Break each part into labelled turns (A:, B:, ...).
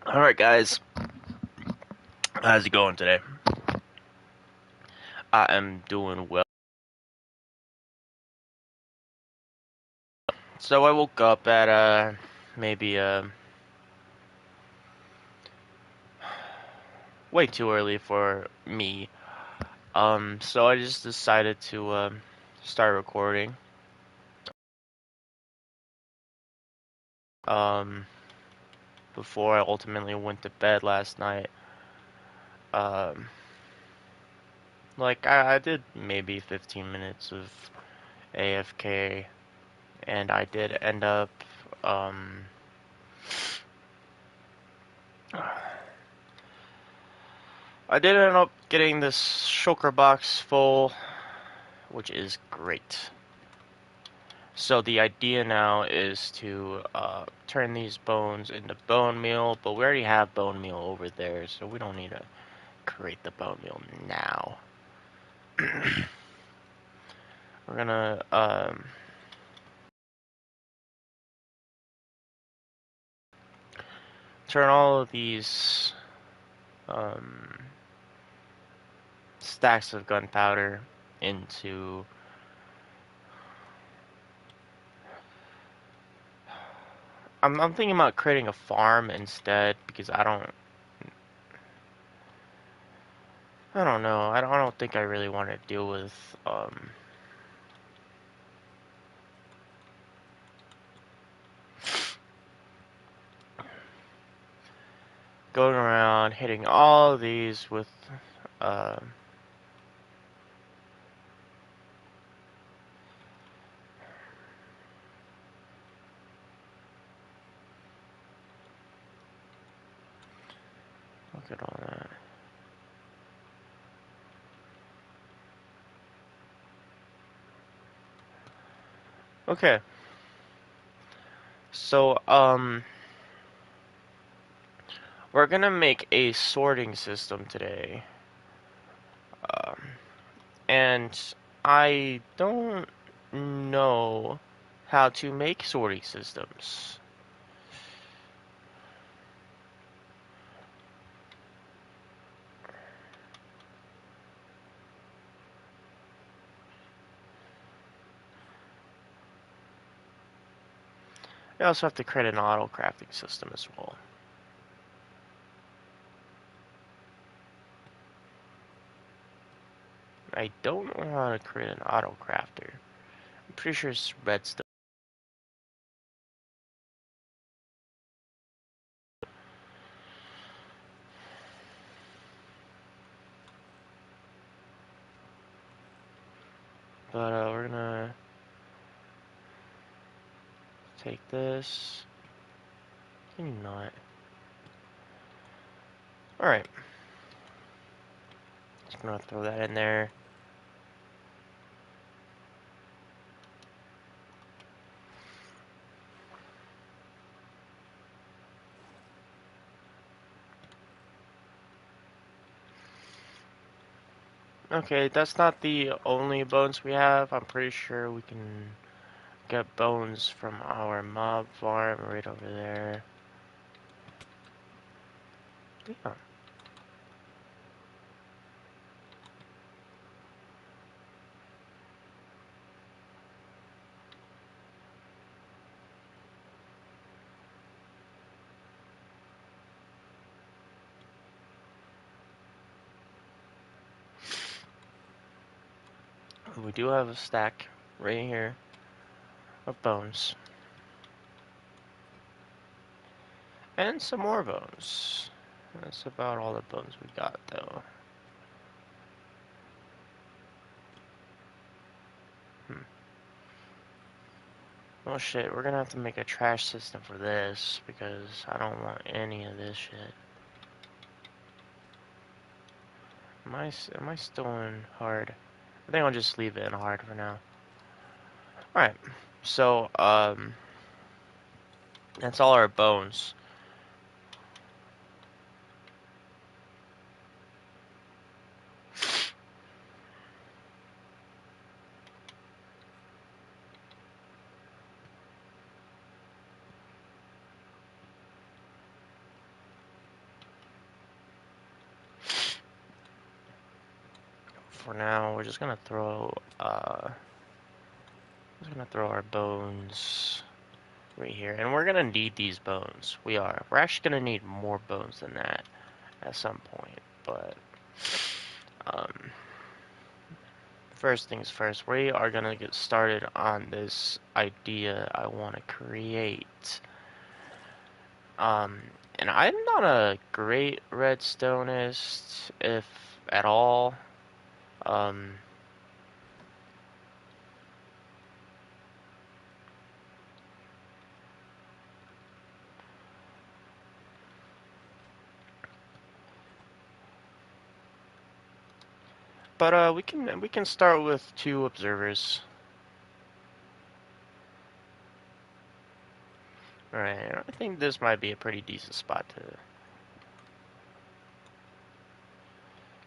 A: Alright, guys. How's it going today? I am doing well. So I woke up at, maybe, way too early for me. So I just decided to, start recording. Um, Before I ultimately went to bed last night. Um, I did maybe 15 minutes of AFK, and I did end up, um, I did end up getting this shulker box full, which is great. So the idea now is to turn these bones into bone meal, but we already have bone meal over there, so we don't need to create the bone meal now. We're gonna turn all of these um, stacks of gunpowder into I'm thinking about creating a farm instead because I don't know. I don't think I really want to deal with going around hitting all of these with um look at all that. Okay. So we're gonna make a sorting system today. Um and I don't know how to make sorting systems. I also have to create an auto crafting system as well. I don't know how to create an auto crafter. I'm pretty sure it's redstone. But we're gonna take this. Can you not? Alright. Just gonna throw that in there. Okay, that's not the only bones we have. I'm pretty sure we can get bones from our mob farm right over there. Yeah. We do have a stack right here of bones. And some more bones. That's about all the bones we got, though. Oh shit, we're gonna have to make a trash system for this, because I don't want any of this shit. Am I still in hard? I think I'll just leave it in hard for now. Alright, so, that's all our bones. for now, we're just gonna throw our bones right here, and we're gonna need these bones. We're actually gonna need more bones than that at some point, but first things first, we are gonna get started on this idea I want to create. And I'm not a great redstonist, if at all. Um, but we can start with 2 observers. Alright, I think this might be a pretty decent spot to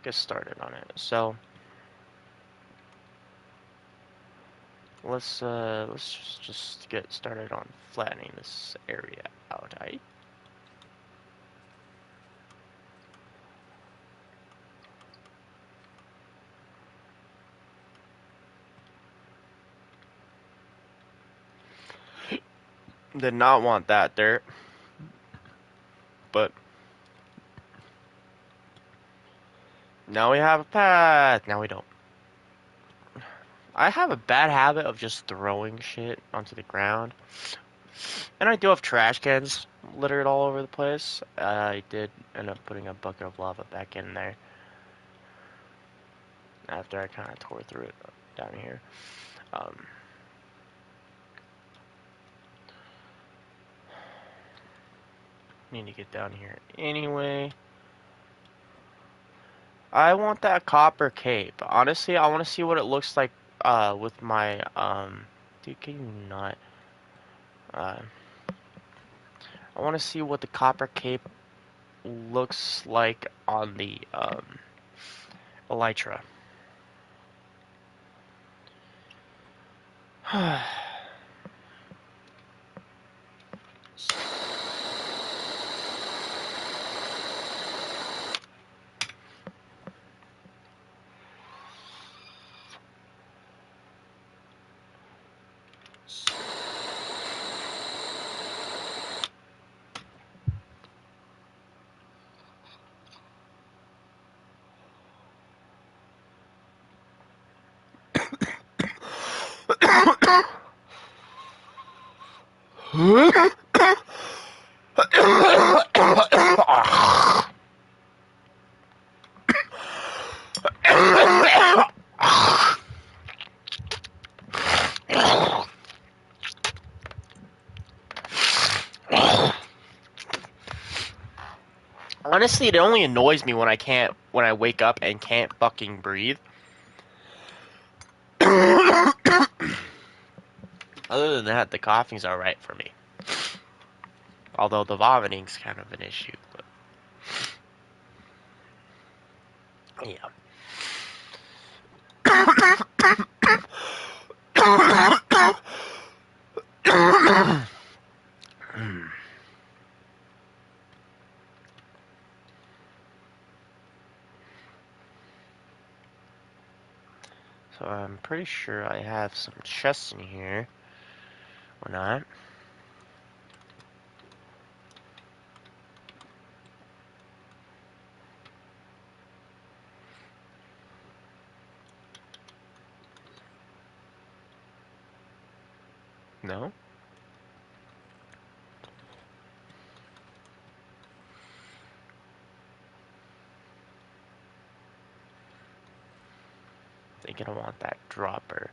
A: get started on it. So let's just get started on flattening this area out, right? Did not want that dirt, but now we have a path. Now we don't. I have a bad habit of just throwing shit onto the ground. And I do have trash cans littered all over the place. I did end up putting a bucket of lava back in there after I kind of tore through it down here. Need to get down here anyway. I want that copper cape. Honestly, I want to see what it looks like with my dude, can you not? I want to see what the copper cape looks like on the elytra. Honestly, it only annoys me when I wake up and can't fucking breathe. Other than that, the coughing's alright for me. Although the vomiting's kind of an issue. But yeah. So I'm pretty sure I have some chests in here. Or not. No? Thinking I want that dropper.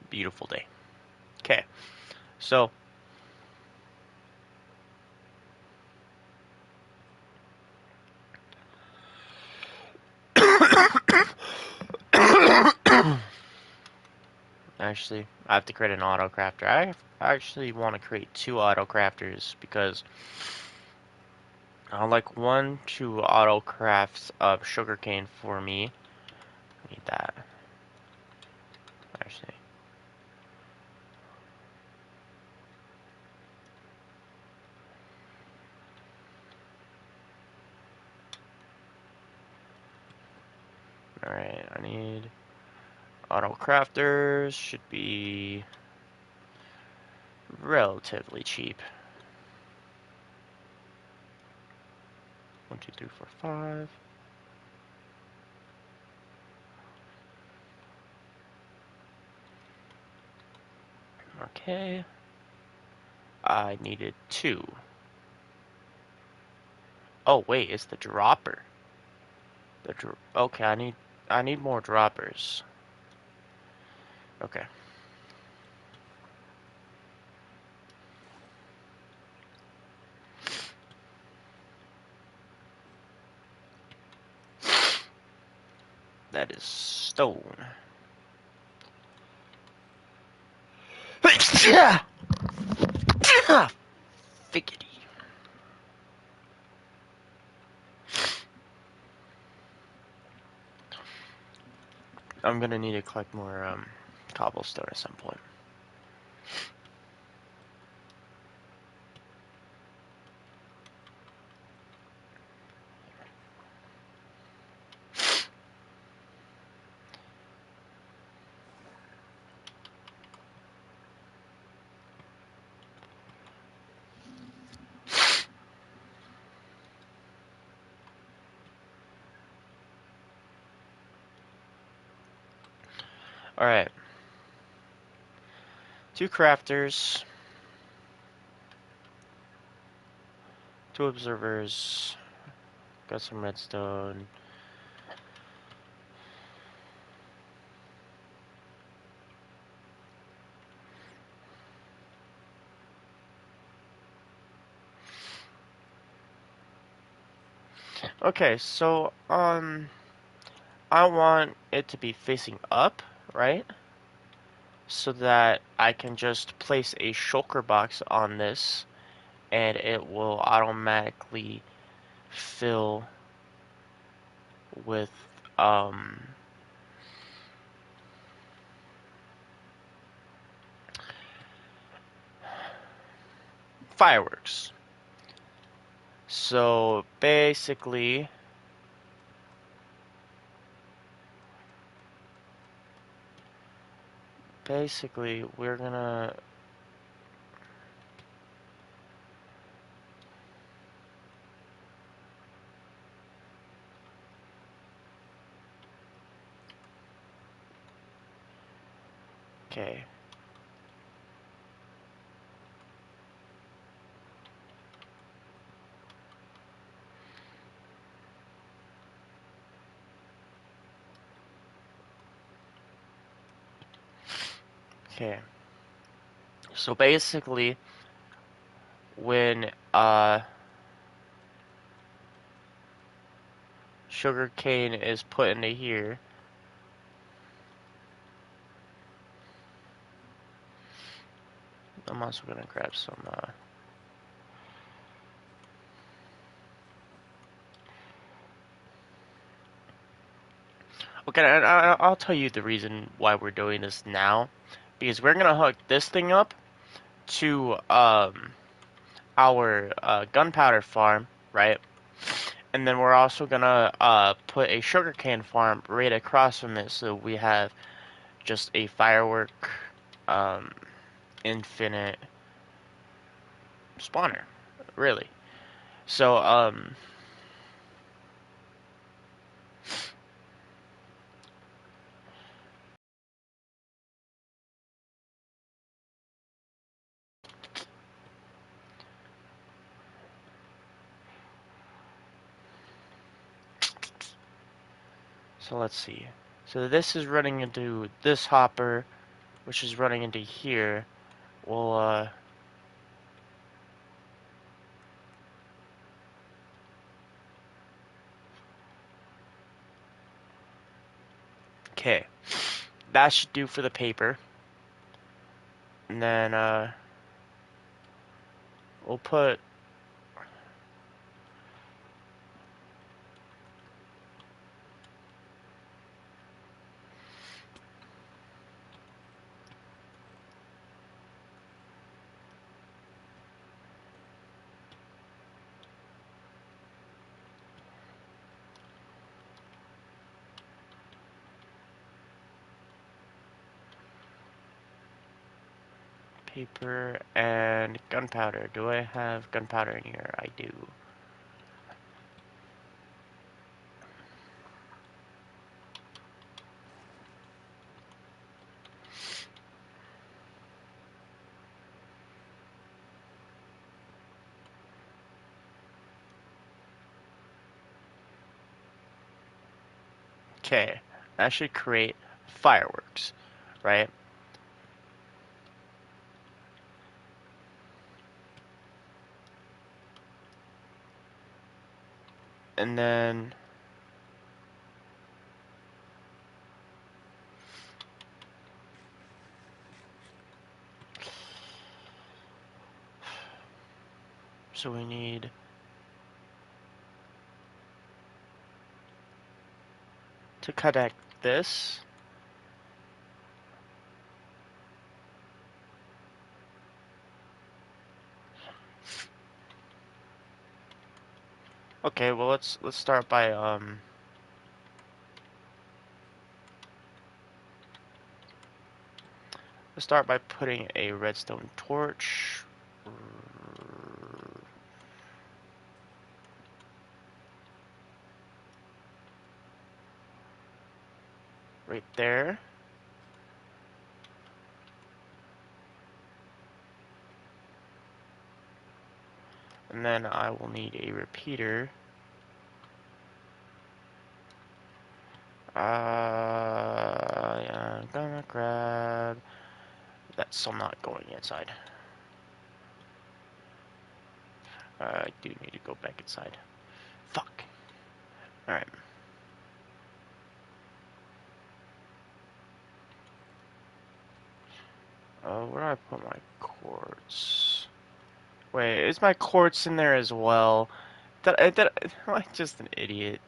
A: Beautiful day. Okay, so Actually, I have to create an auto crafter. I actually want to create 2 auto crafters because I like one to auto craft sugarcane for me. I need that. Actually. Alright, I need auto crafters. Should be relatively cheap. 1, 2, 3, 4, 5. Okay. I needed 2. Oh wait, it's the dropper. Okay, I need more droppers. Okay. That is stone. Figgity. I'm gonna need to collect more cobblestone at some point. Alright. 2 crafters. 2 observers. Got some redstone. Okay, so I want it to be facing up, right? So that I can just place a shulker box on this and it will automatically fill with fireworks. So basically we're gonna okay. Okay. So basically when sugar cane is put into here, I'm also gonna grab some okay, I'll tell you the reason why we're doing this now. Because we're gonna hook this thing up to our gunpowder farm, right? And then we're also gonna put a sugarcane farm right across from it, so we have just a firework um, infinite spawner, really. So so let's see. So this is running into this hopper, which is running into here. We'll okay. That should do for the paper. And then we'll put paper and gunpowder. Do I have gunpowder in here? I do. Okay, that should create fireworks, right? And then so we need to connect this. Okay, well let's start by let's start by putting a redstone torch right there. And then I will need a repeater. Yeah, I'm gonna grab. That's still not going inside. I do need to go back inside. Fuck. Alright. Where do I put my quartz? Wait, is my quartz in there as well? Am I just an idiot?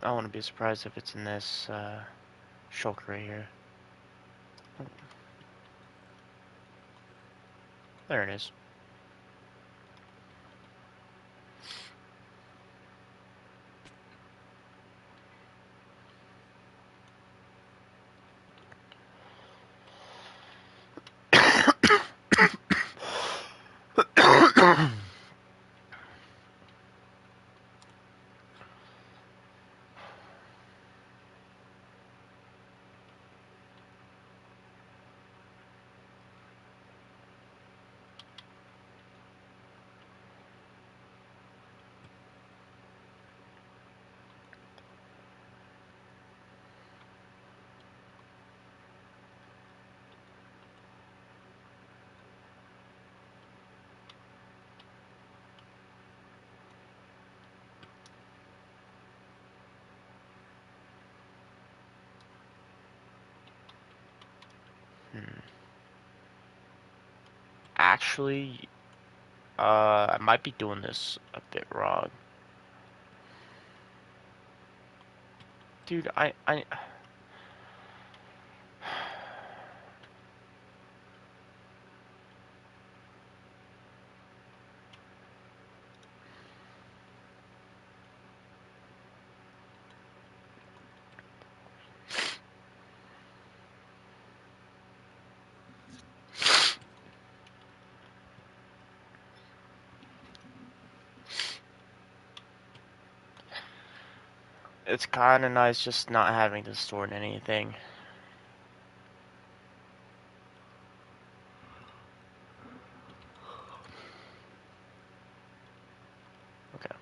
A: I wouldn't be surprised if it's in this shulker right here. There it is. Hmm. Actually, I might be doing this a bit wrong. Dude, it's kind of nice just not having to store in anything. Okay,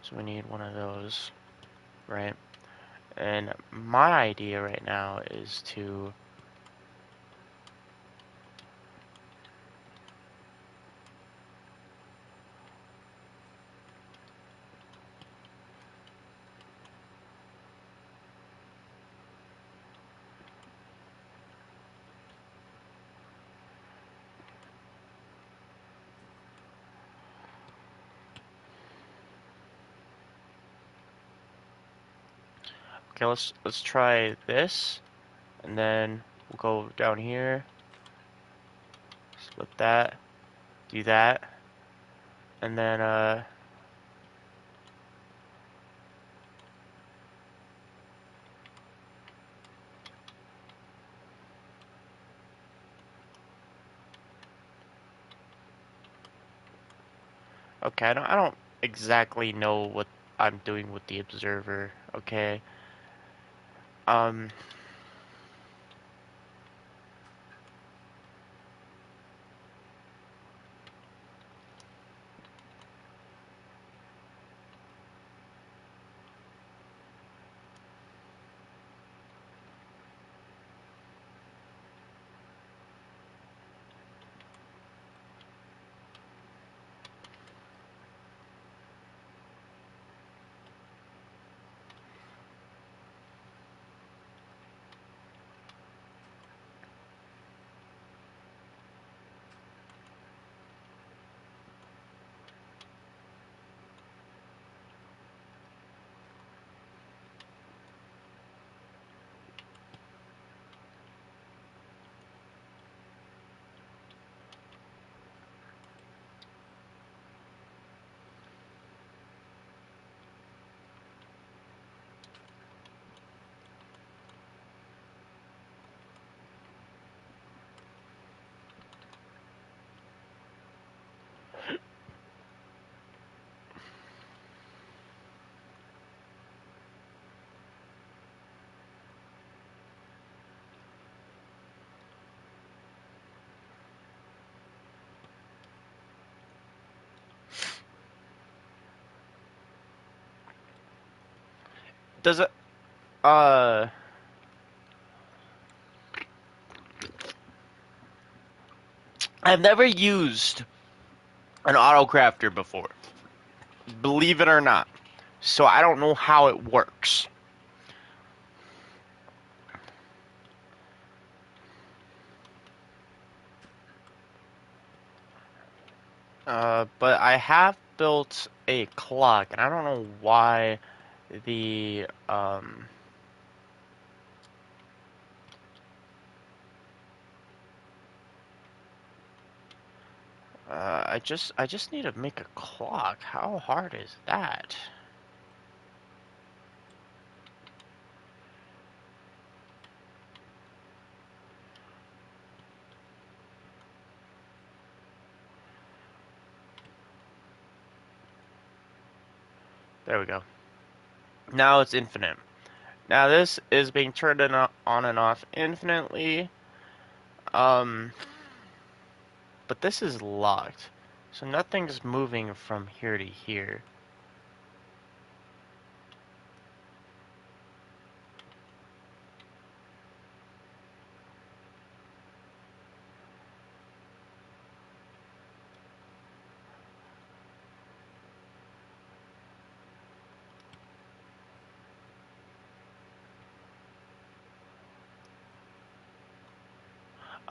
A: so we need one of those, right? And my idea right now is to Okay, let's try this, and then we'll go down here, split that, do that, and then okay, I don't exactly know what I'm doing with the observer. Okay, um, does it, uh, I've never used an auto crafter before, believe it or not, so I don't know how it works. But I have built a clock, and I don't know why the I just need to make a clock. How hard is that? There we go. Now it's infinite. Now this is being turned on and off infinitely. Um, but this is locked, so nothing's moving from here to here.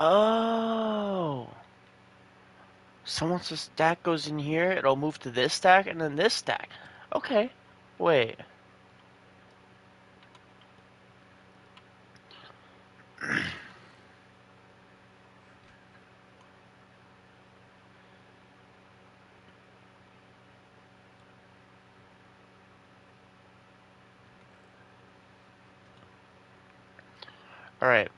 A: Oh, so once the stack goes in here, it'll move to this stack and then this stack. Okay, wait. All right.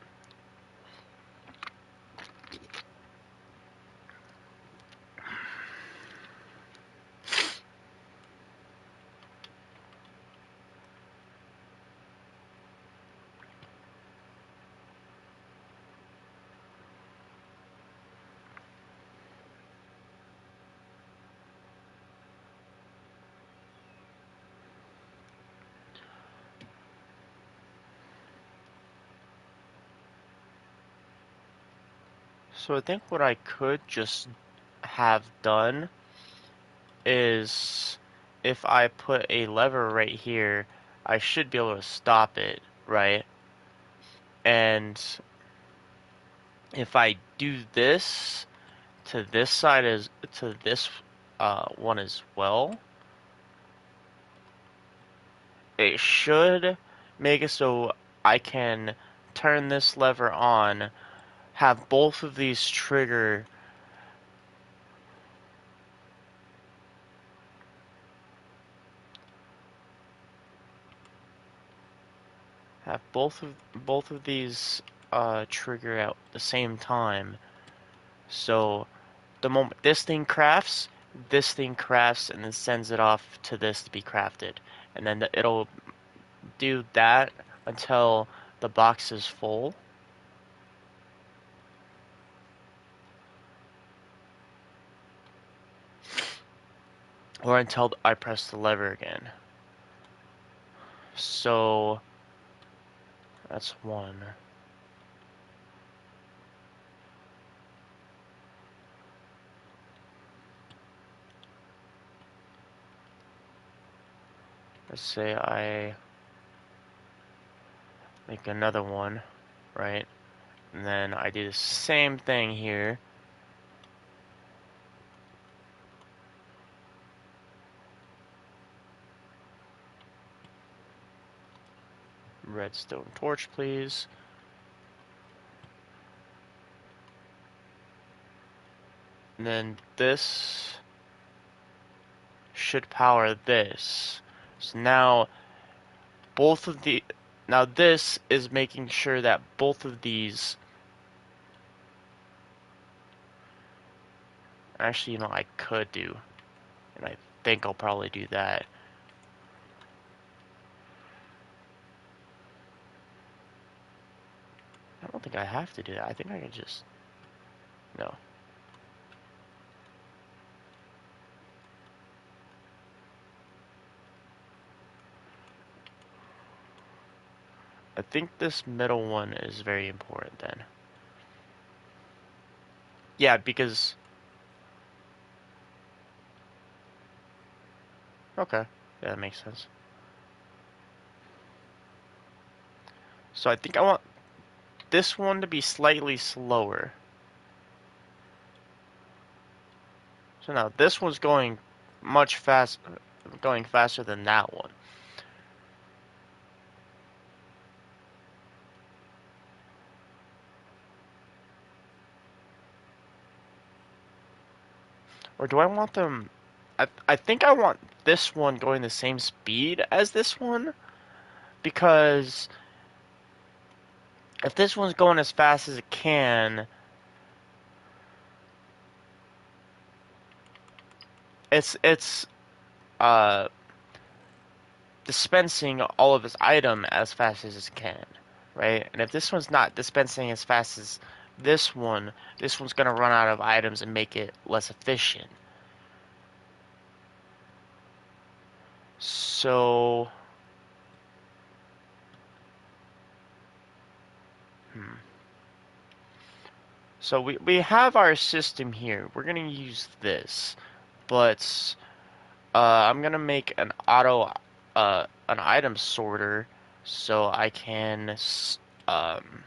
A: So I think what I could just have done is if I put a lever right here, I should be able to stop it, right? And if I do this to this side as to this one as well, it should make it so I can turn this lever on, have both of these trigger. Have both of these trigger at the same time. So the moment this thing crafts and then sends it off to this to be crafted, and then it'll do that until the box is full. Or until I press the lever again. So that's one. Let's say I make another one, right? And then I do the same thing here. Redstone torch, please. And then this should power this. So now both of the now this is making sure that both of these actually, I could do, and I think I'll probably do that. I don't think I have to do that. I think I can just no. I think this middle one is very important then. Yeah, because okay. Yeah, that makes sense. So I think I want this one to be slightly slower. So now this one's going going faster than that one. Or do I want them? I think I want this one going the same speed as this one, because if this one's going as fast as it can, it's uh dispensing all of its item as fast as it can, right? And if this one's not dispensing as fast as this one's gonna run out of items and make it less efficient. So, hmm. So we have our system here. We're gonna use this, but I'm gonna make an item sorter so I can um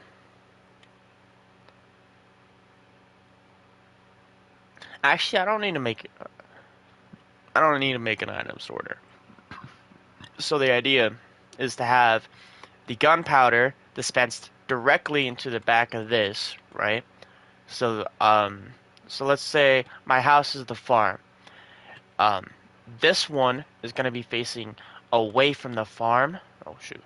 A: actually I don't need to make an item sorter. So the idea is to have the gunpowder dispensed directly into the back of this, right? So so let's say my house is the farm. Um this one is gonna be facing away from the farm. Oh shoot.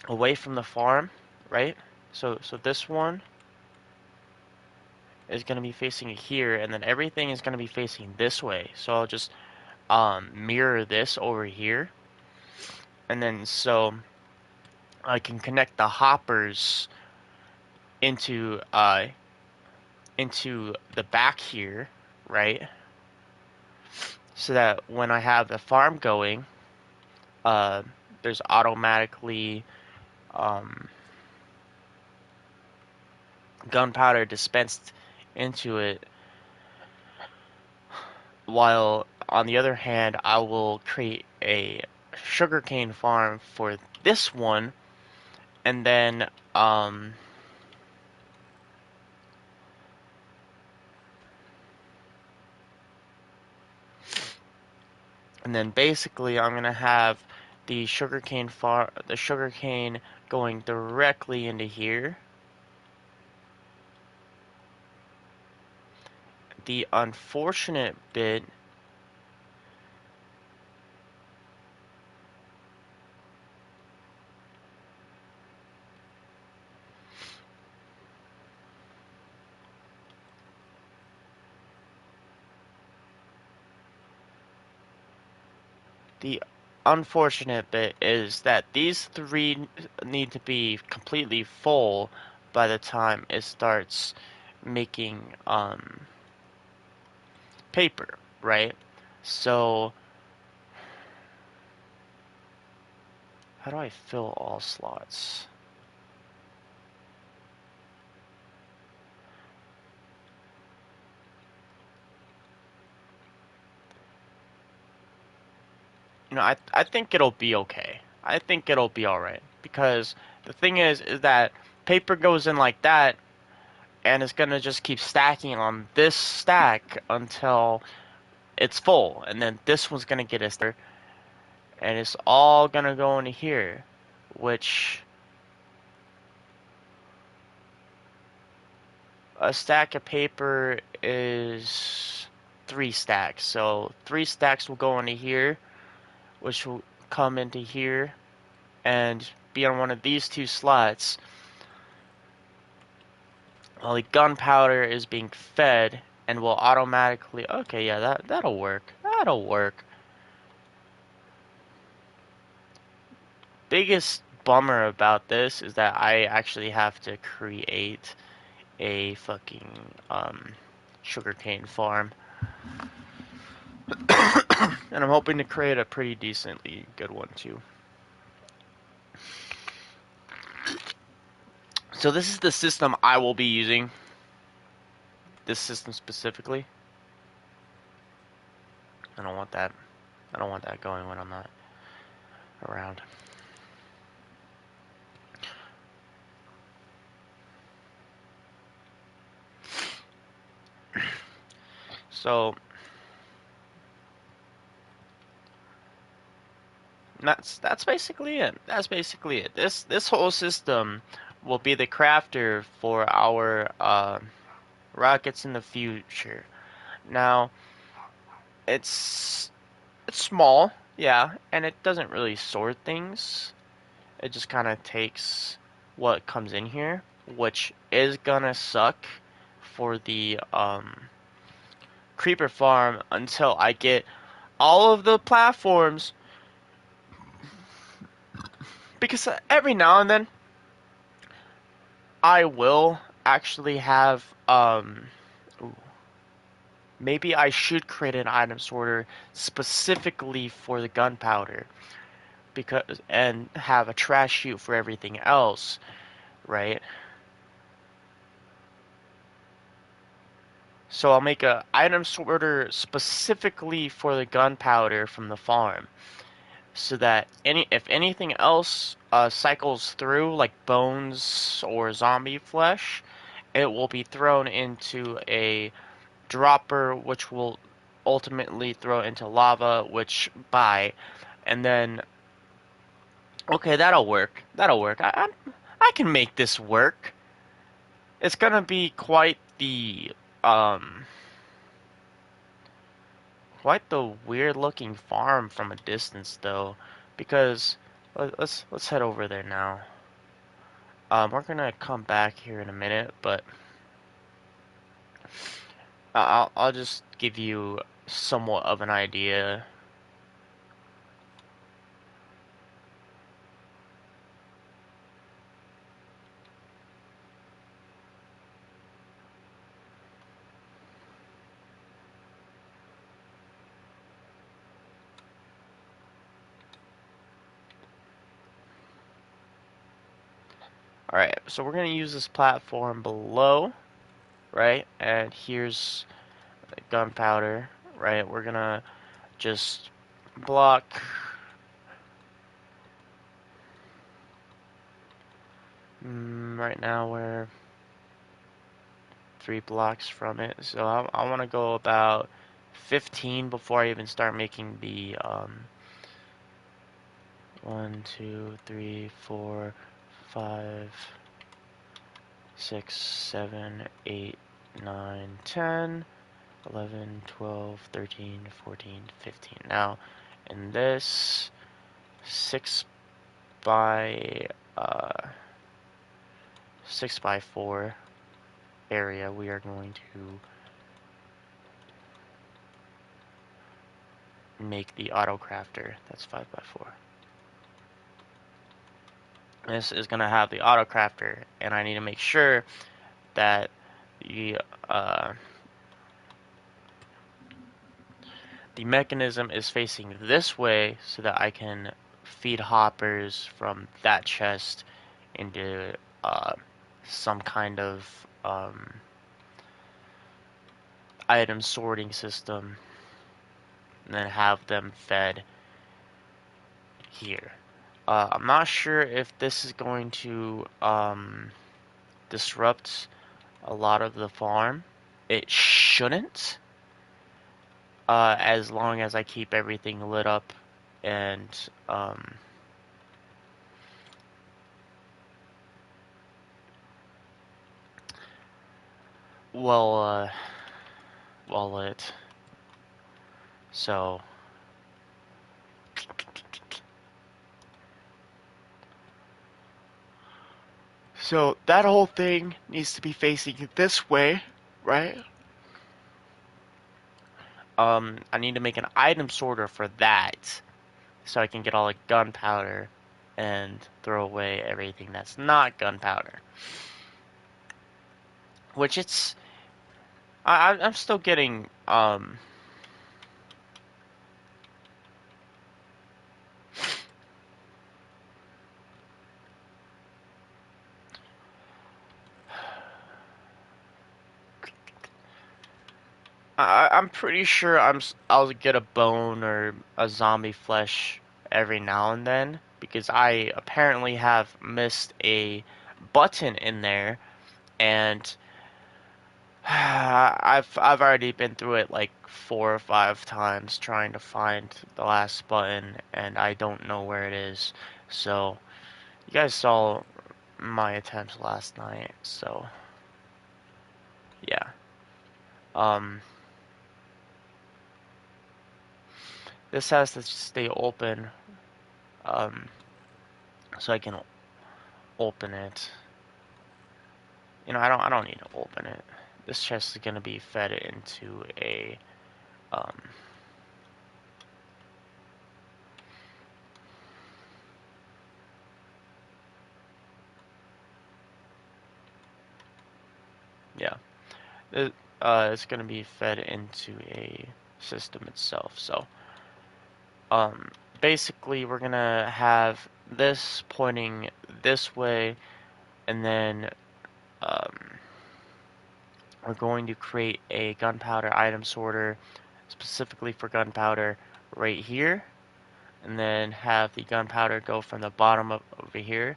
A: Away from the farm, right? So this one is going to be facing here, and then everything is going to be facing this way. So I'll just mirror this over here, and then so I can connect the hoppers into into the back here, right? So that when I have the farm going, uh, there's automatically um, gunpowder dispensed into it, while on the other hand, I will create a sugarcane farm for this one, and then basically I'm gonna have the sugarcane going directly into here. The unfortunate bit The unfortunate bit is that these three need to be completely full by the time it starts making paper, right? So how do I fill all slots? I think it'll be okay. I think it'll be all right because the thing is that paper goes in like that, and it's gonna just keep stacking on this stack until it's full, and then this one's gonna get us there, and it's all gonna go into here, which a stack of paper is 3 stacks. So 3 stacks will go into here, which will come into here and be on one of these 2 slots. While the gunpowder is being fed and will automatically. Okay, yeah, that'll work. That'll work. Biggest bummer about this is that I actually have to create a fucking sugarcane farm. And I'm hoping to create a pretty decently good one too. So this is the system I will be using. This system specifically. I don't want that. I don't want that going when I'm not around. So that's basically it. That's basically it. This whole system will be the crafter for our rockets in the future. Now it's small, yeah, and it doesn't really sort things. It just kind of takes what comes in here, which is gonna suck for the creeper farm until I get all of the platforms, because every now and then I will actually have ooh, maybe I should create an item sorter specifically for the gunpowder, because and have a trash chute for everything else, right? So I'll make a item sorter specifically for the gunpowder from the farm, so that if anything else cycles through, like bones or zombie flesh, it will be thrown into a dropper, which will ultimately throw into lava, which and then okay, that'll work. That'll work. I can make this work. It's gonna be um quite the weird looking farm from a distance though, because let's head over there now. We're gonna come back here in a minute, but I'll just give you somewhat of an idea. Alright, so we're gonna use this platform below, right? And here's gunpowder, right? We're gonna just block right now we're 3 blocks from it, so I want to go about 15 before I even start making the 1, 2, 3, 4, 5, 6, 7, 8, 9, 10, 11, 12, 13, 14, 15. Now, in this 6 by 6 by 4 area, we are going to make the auto crafter. That's 5 by 4. This is going to have the auto crafter, and I need to make sure that uh, the mechanism is facing this way so that I can feed hoppers from that chest into some kind of item sorting system, and then have them fed here. I'm not sure if this is going to disrupt a lot of the farm. It shouldn't, as long as I keep everything lit up and well well lit. So that whole thing needs to be facing this way, right? I need to make an item sorter for that, so I can get all the gunpowder and throw away everything that's not gunpowder. Which I'm still getting I'm pretty sure I'll get a bone or a zombie flesh every now and then, because I apparently have missed a button in there, and I've already been through it like 4 or 5 times trying to find the last button, and I don't know where it is. So you guys saw my attempts last night, so yeah. Um, this has to stay open, um, so I can open it. You know, I don't need to open it. This chest is gonna be fed into a um, yeah. It's gonna be fed into a system itself. So basically we're gonna have this pointing this way, and then we're going to create a gunpowder item sorter specifically for gunpowder right here, and then have the gunpowder go from the bottom of over here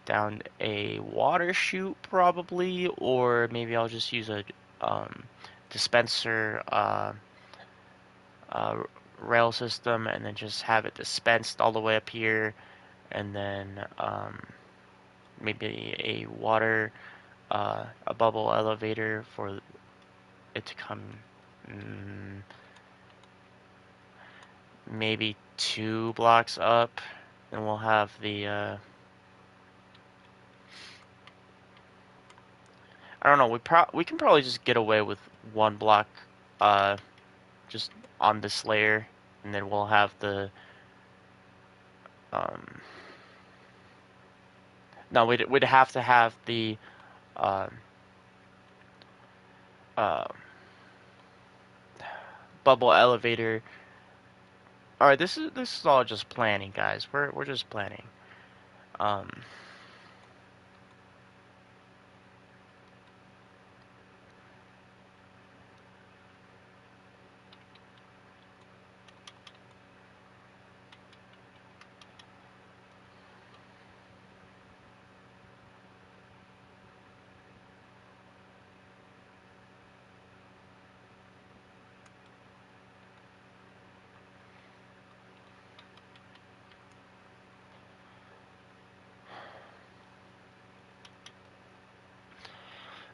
A: down a water chute probably, or maybe I'll just use a dispenser uh, rail system, and then just have it dispensed all the way up here, and then maybe a water a bubble elevator for it to come maybe 2 blocks up, and we'll have the I don't know, we can probably just get away with 1 block just on this layer, and then we'll have the um no, we'd have to have the uh, uh, bubble elevator. All right, this is all just planning, guys. We're just planning. Um,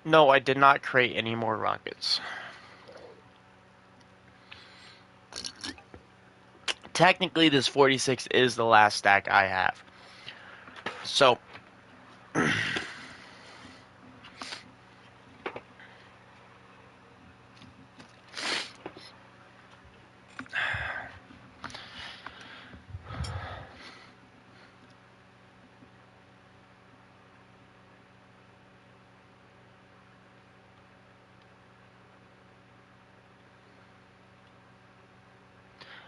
A: No, I did not create any more rockets. Technically, this 46 is the last stack I have. So,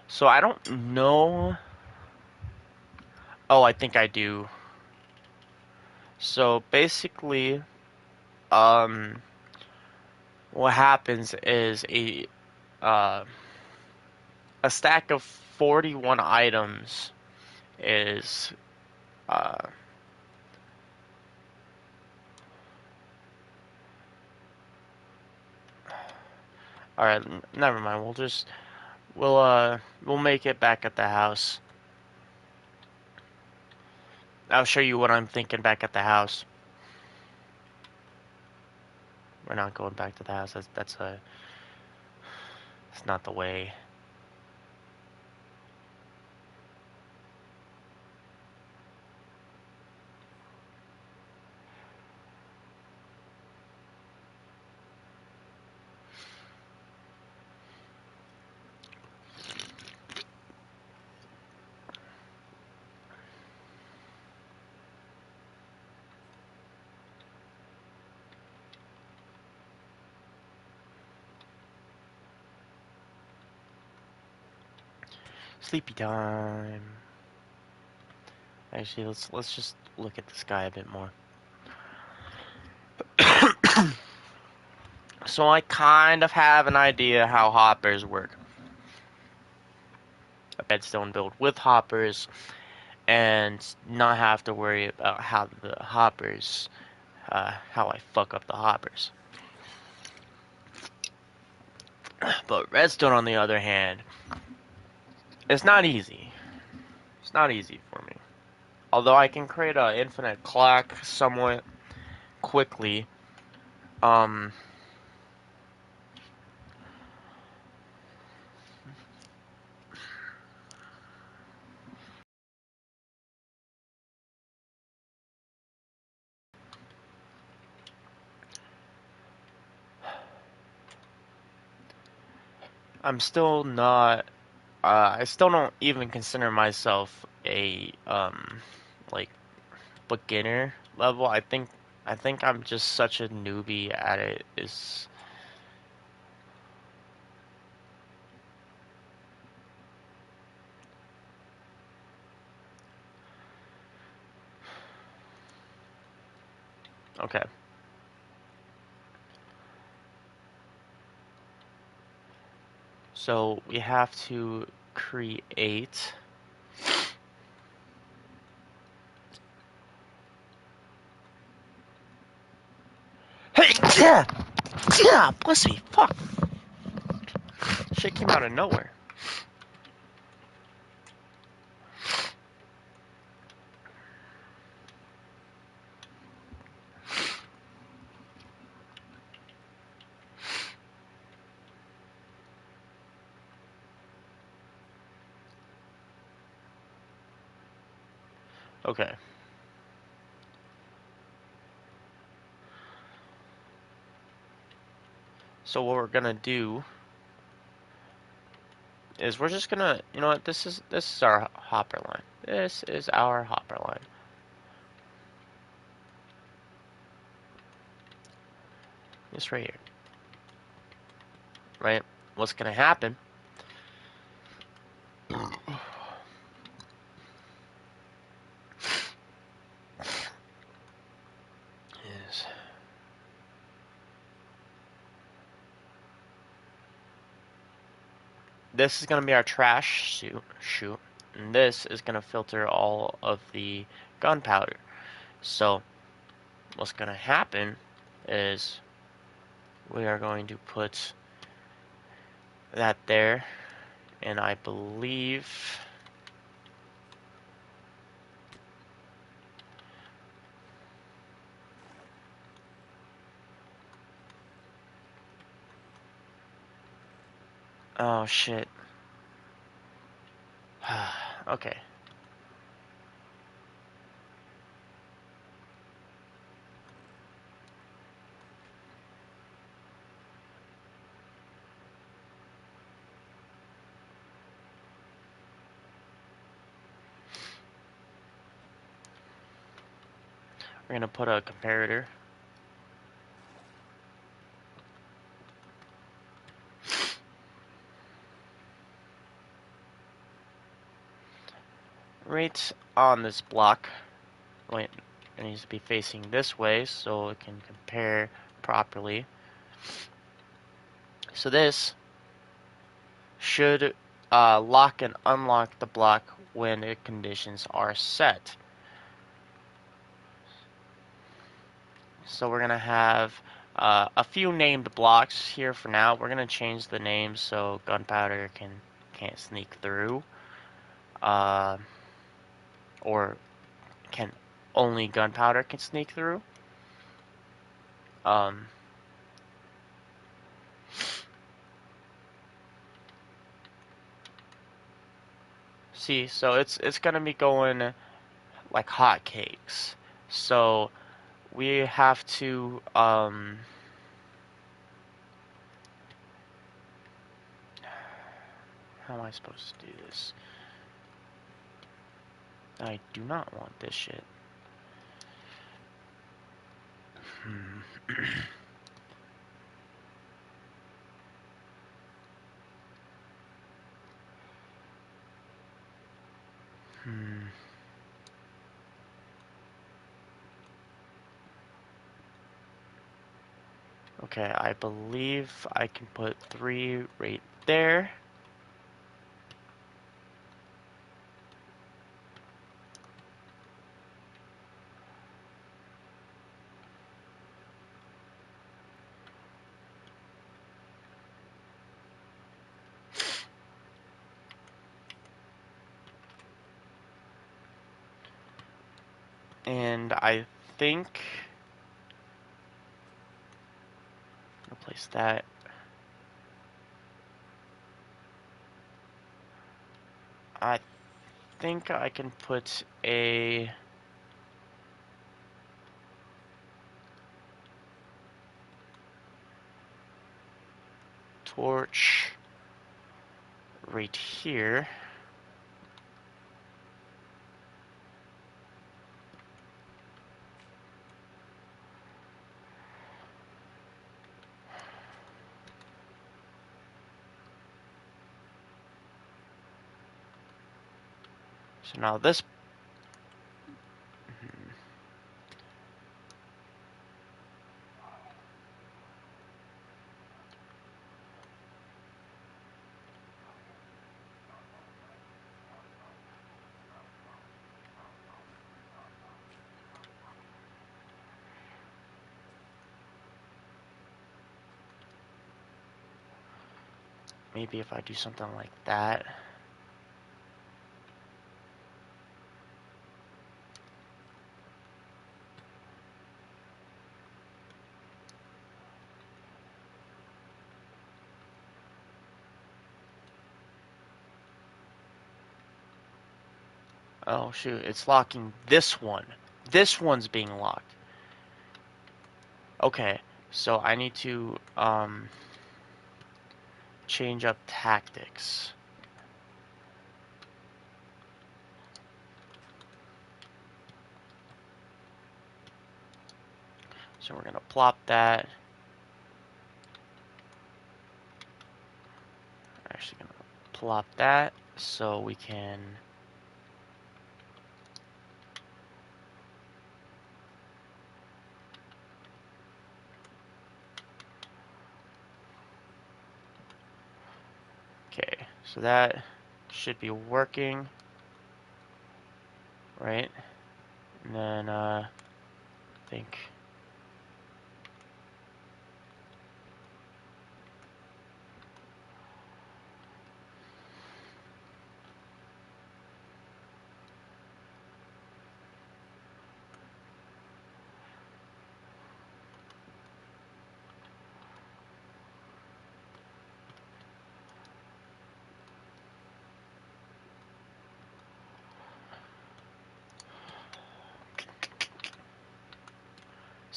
A: so I don't know. Oh, I think I do. So basically, um, what happens is uh, a stack of 41 items is uh, all right. Never mind. We'll make it back at the house. I'll show you what I'm thinking back at the house. We're not going back to the house. That's not the way. Sleepy time. Actually, let's just look at the sky a bit more. So I kind of have an idea how hoppers work. A redstone build with hoppers, and not have to worry about how how I fuck up the hoppers. But redstone, on the other hand, it's not easy. It's not easy for me. Although I can create an infinite clock somewhat quickly, um, I'm still not. I still don't even consider myself a like beginner level. I think I'm just such a newbie at it. Is okay. So we have to create. Hey, yeah, yeah, pussy, fuck. Shit came out of nowhere. Okay. So what we're gonna do is we're just gonna, you know what? This is our hopper line. This is our hopper line. This right here, right? What's gonna happen is this is gonna be our trash chute, and this is gonna filter all of the gunpowder. So what's gonna happen is we are going to put that there, and I believe Oh shit. Okay. We're gonna put a comparator. Right on this block. Wait, it needs to be facing this way so it can compare properly. So this should lock and unlock the block when the conditions are set. So we're gonna have a few named blocks here for now. We're gonna change the names so gunpowder can't sneak through, uh, or can only gunpowder can sneak through. Um, See, so it's gonna be going like hotcakes. So we have to how am I supposed to do this? I do not want this shit. Hmm. Hmm. Okay, I believe I can put 3 right there. And I think replace that. I think I can put a torch right here. So now this, maybe if I do something like that. Oh shoot, it's locking this one. This one's being locked. Okay, so I need to change up tactics. So we're gonna plop that. We're actually gonna plop that so we can okay, so that should be working, right? And then I think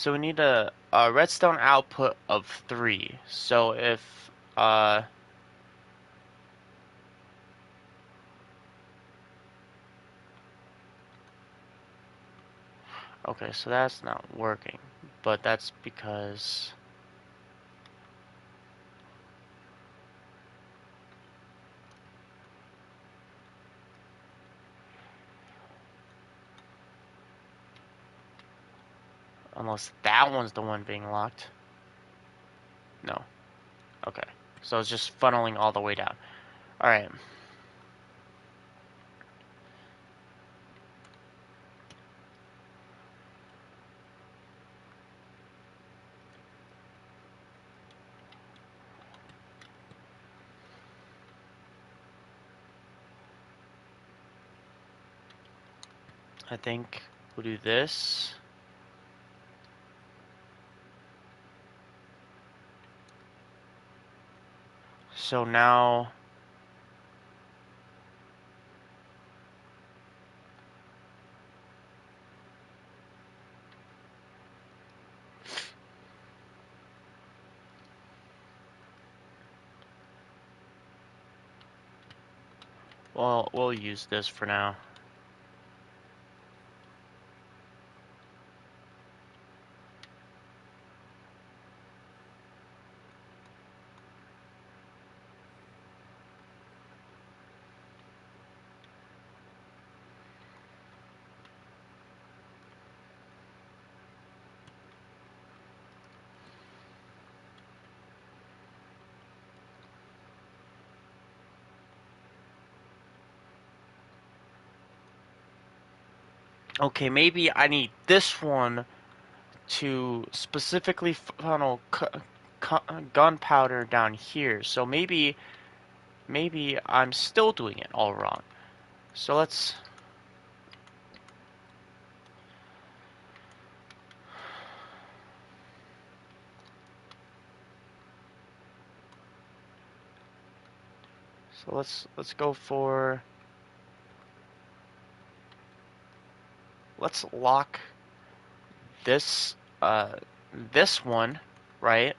A: So we need a redstone output of 3. So if okay, so that's not working, but that's because unless that one's the one being locked. No. Okay. So it's just funneling all the way down. Alright. I think we'll do this. So now we'll use this for now. Okay, maybe I need this one to specifically funnel gunpowder down here. So maybe I'm still doing it all wrong. So let's go for, let's lock this this one, right?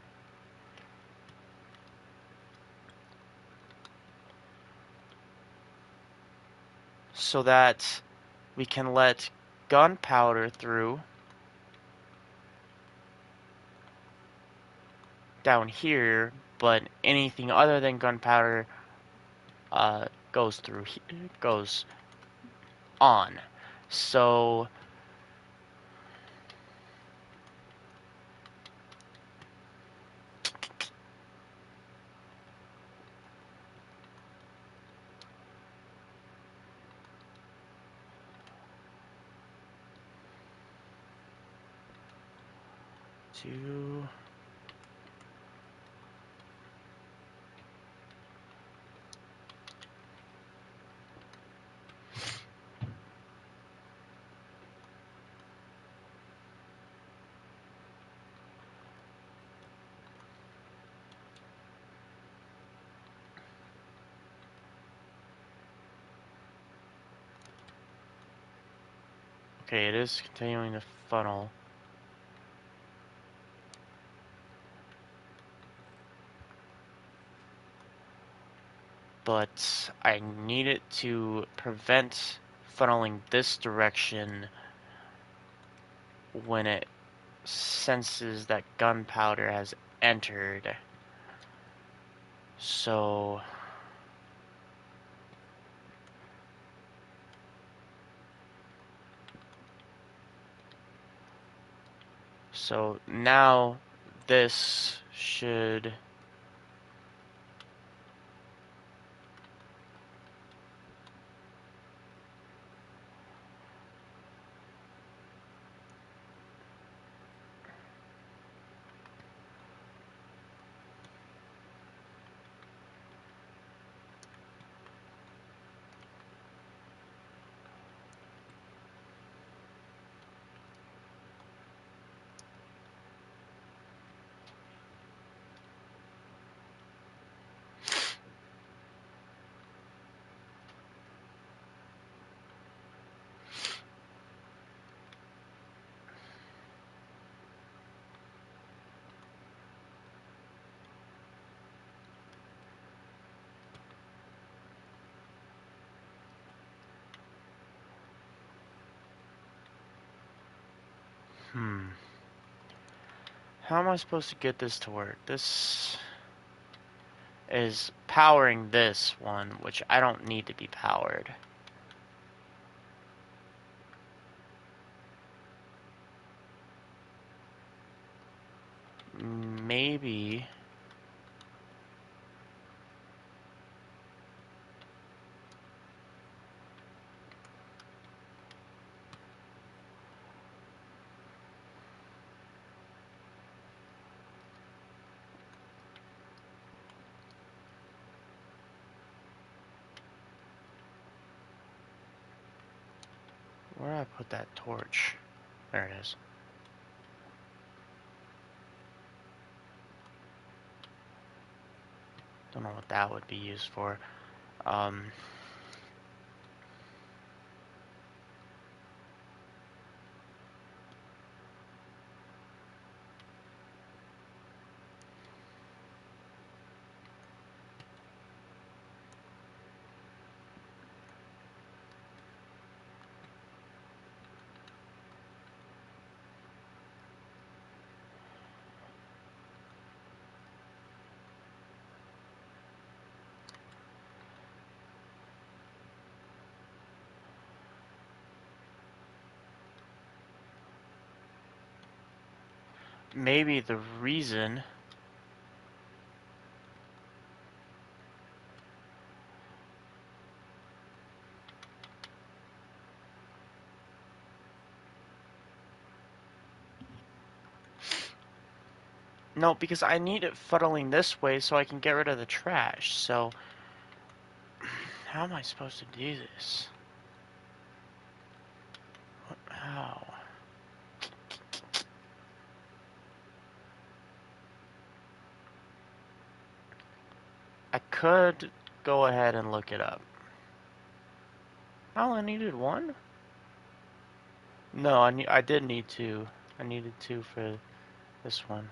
A: So that we can let gunpowder through down here, but anything other than gunpowder goes through, goes on. So two. Okay, it is continuing to funnel. But I need it to prevent funneling this direction when it senses that gunpowder has entered. So now this should, How am I supposed to get this to work? This is powering this one, which I don't need to be powered. Maybe... Where did I put that torch? There it is. Don't know what that would be used for. Maybe the reason... No, because I need it funneling this way so I can get rid of the trash, so... How am I supposed to do this? How? I could go ahead and look it up. Oh, I needed one? No, I did need two. I needed two for this one.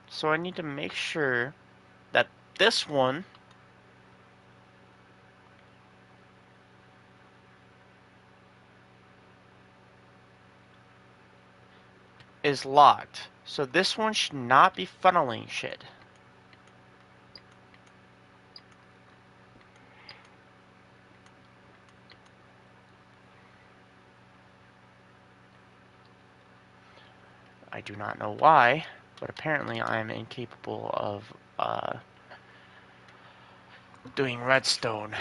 A: So I need to make sure that this one is locked. So this one should not be funneling shit. I do not know why, but apparently I am incapable of doing redstone.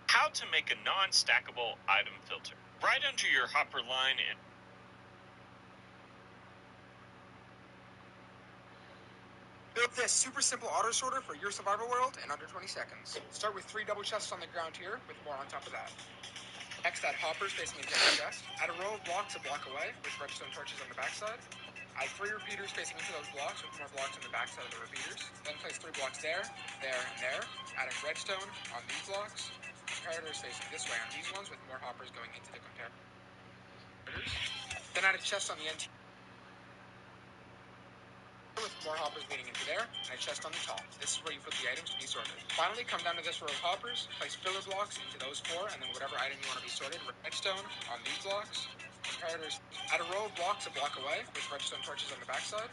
B: How to make a non-stackable item filter. Right under your hopper line and
C: Build this super simple auto sorter for your survival world in under 20 seconds. Start with 3 double chests on the ground here, with more on top of that. Next, add hoppers facing into every chest. Add a row of blocks a block away, with redstone torches on the backside. Add 3 repeaters facing into those blocks, with more blocks on the backside of the repeaters. Then place 3 blocks there, and there. Add a redstone on these blocks. Comparators facing this way on these ones, with more hoppers going into the comparators. Then add a chest on the end with more hoppers leading into there, and a chest on the top. This is where you put the items to be sorted. Finally, come down to this row of hoppers, place filler blocks into those 4, and then whatever item you want to be sorted, redstone on these blocks. Comparators, add a row of blocks a block away, with redstone torches on the backside.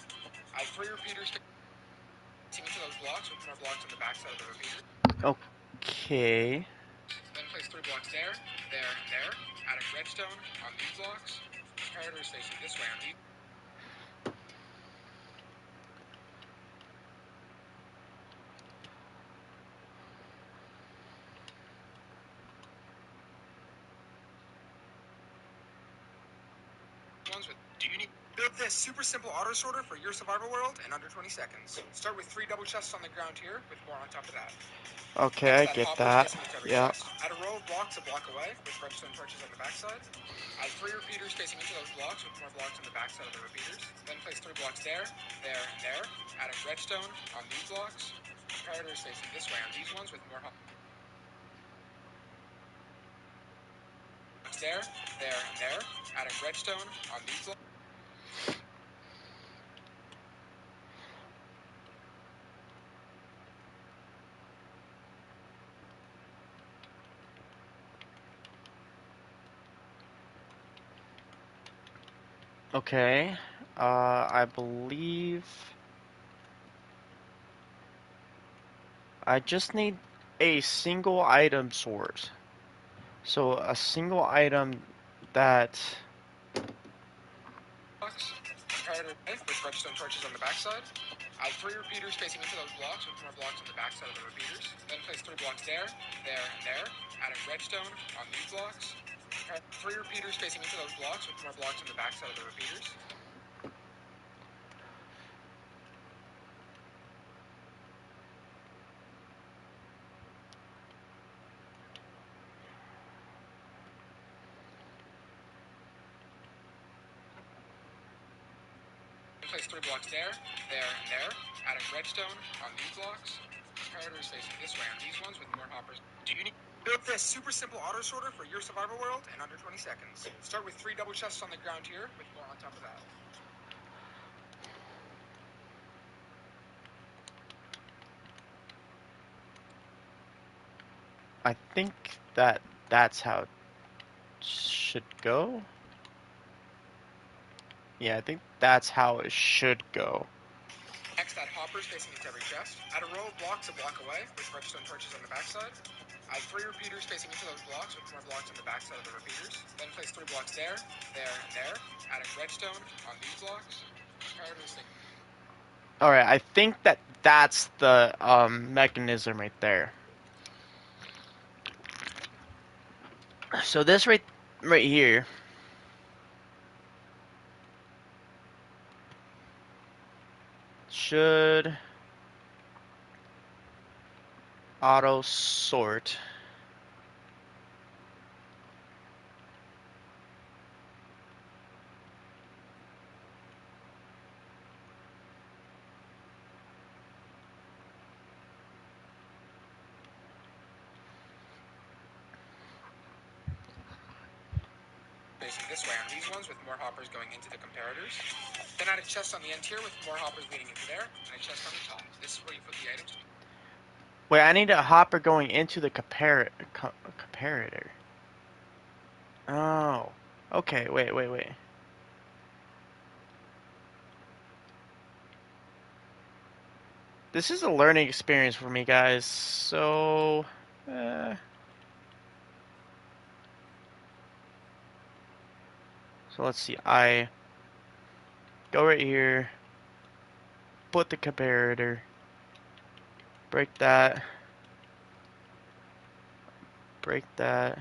C: Add 3 repeaters into those blocks, with more blocks on the backside of the repeater.
A: Okay.
C: Then place 3 blocks there, and there. Add a redstone on these blocks. Comparators facing this way on these. Do you need build this super simple auto sorter for your survival world in under 20 seconds? Start with 3 double chests on the ground here, with more on top of that.
A: Okay,
C: Next,
A: I
C: add
A: get
C: hoppers
A: that.
C: facing into every
A: Yeah.
C: chest. Add a row of blocks a block away, with redstone torches on the backside. Add 3 repeaters facing into those blocks, with more blocks on the backside of the repeaters. Then place 3 blocks there, and there. Add a redstone on these blocks. Comparators facing this way on these ones, with more hoppers there, and there. Add a redstone on these blocks.
A: Okay. I believe I just need a single item source. So a single item that.
C: Comparator with redstone torches on the backside. Add 3 repeaters facing into those blocks, with more blocks on the backside of the repeaters. Then place 3 blocks there, and there. Add a redstone on these blocks. 3 repeaters facing into those blocks, with more blocks on the backside of the repeaters. Place 3 blocks there, and there. Add a redstone on these blocks. Comparators facing this way on these ones, with more hoppers. Do you need build this super simple auto sorter for your survival world in under 20 seconds? Start with 3 double chests on the ground here, with more on top of that.
A: I think that's how it should go. Yeah, I think that's how it should go.
C: Next, add hoppers facing into every chest. Add a row of blocks a block away, with redstone torches on the backside. Add 3 repeaters facing into those blocks, with more blocks on the backside of the repeaters. Then place 3 blocks there, and there. Add a redstone on these blocks. Comparators.
A: All right, I think that's the mechanism right there. So this right here should auto sort.
C: Facing this way on these ones, with more hoppers going into the comparators. Then add a chest on the end here, with more hoppers leading into there, and a chest on the top. This is where you put the items.
A: Wait, I need a hopper going into the comparator. Oh. Okay, wait. This is a learning experience for me, guys. So, so let's see. I go right here, put the comparator, break that, break that.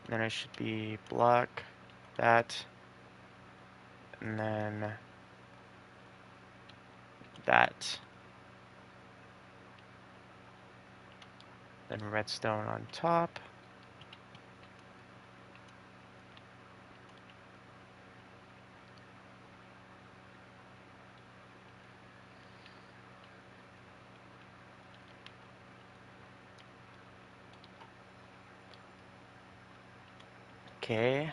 A: Then it should be block, that, and then that. Then redstone on top. Okay.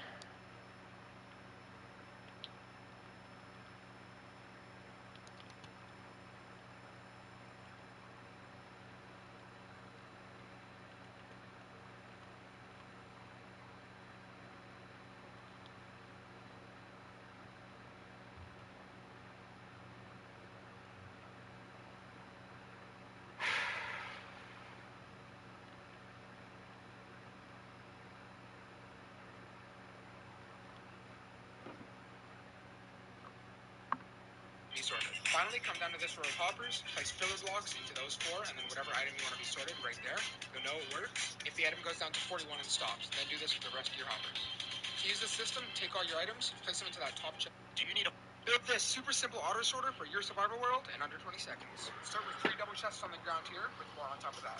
C: Be sorted. Finally, come down to this row of hoppers, place filler blocks into those 4, and then whatever item you want to be sorted right there. You'll know it works if the item goes down to 41 and stops. Then do this for the rest of your hoppers. To use this system, take all your items, place them into that top chest.
B: Do you need a
C: Build this super simple auto sorter for your survival world in under 20 seconds. Start with 3 double chests on the ground here, with more on top of that.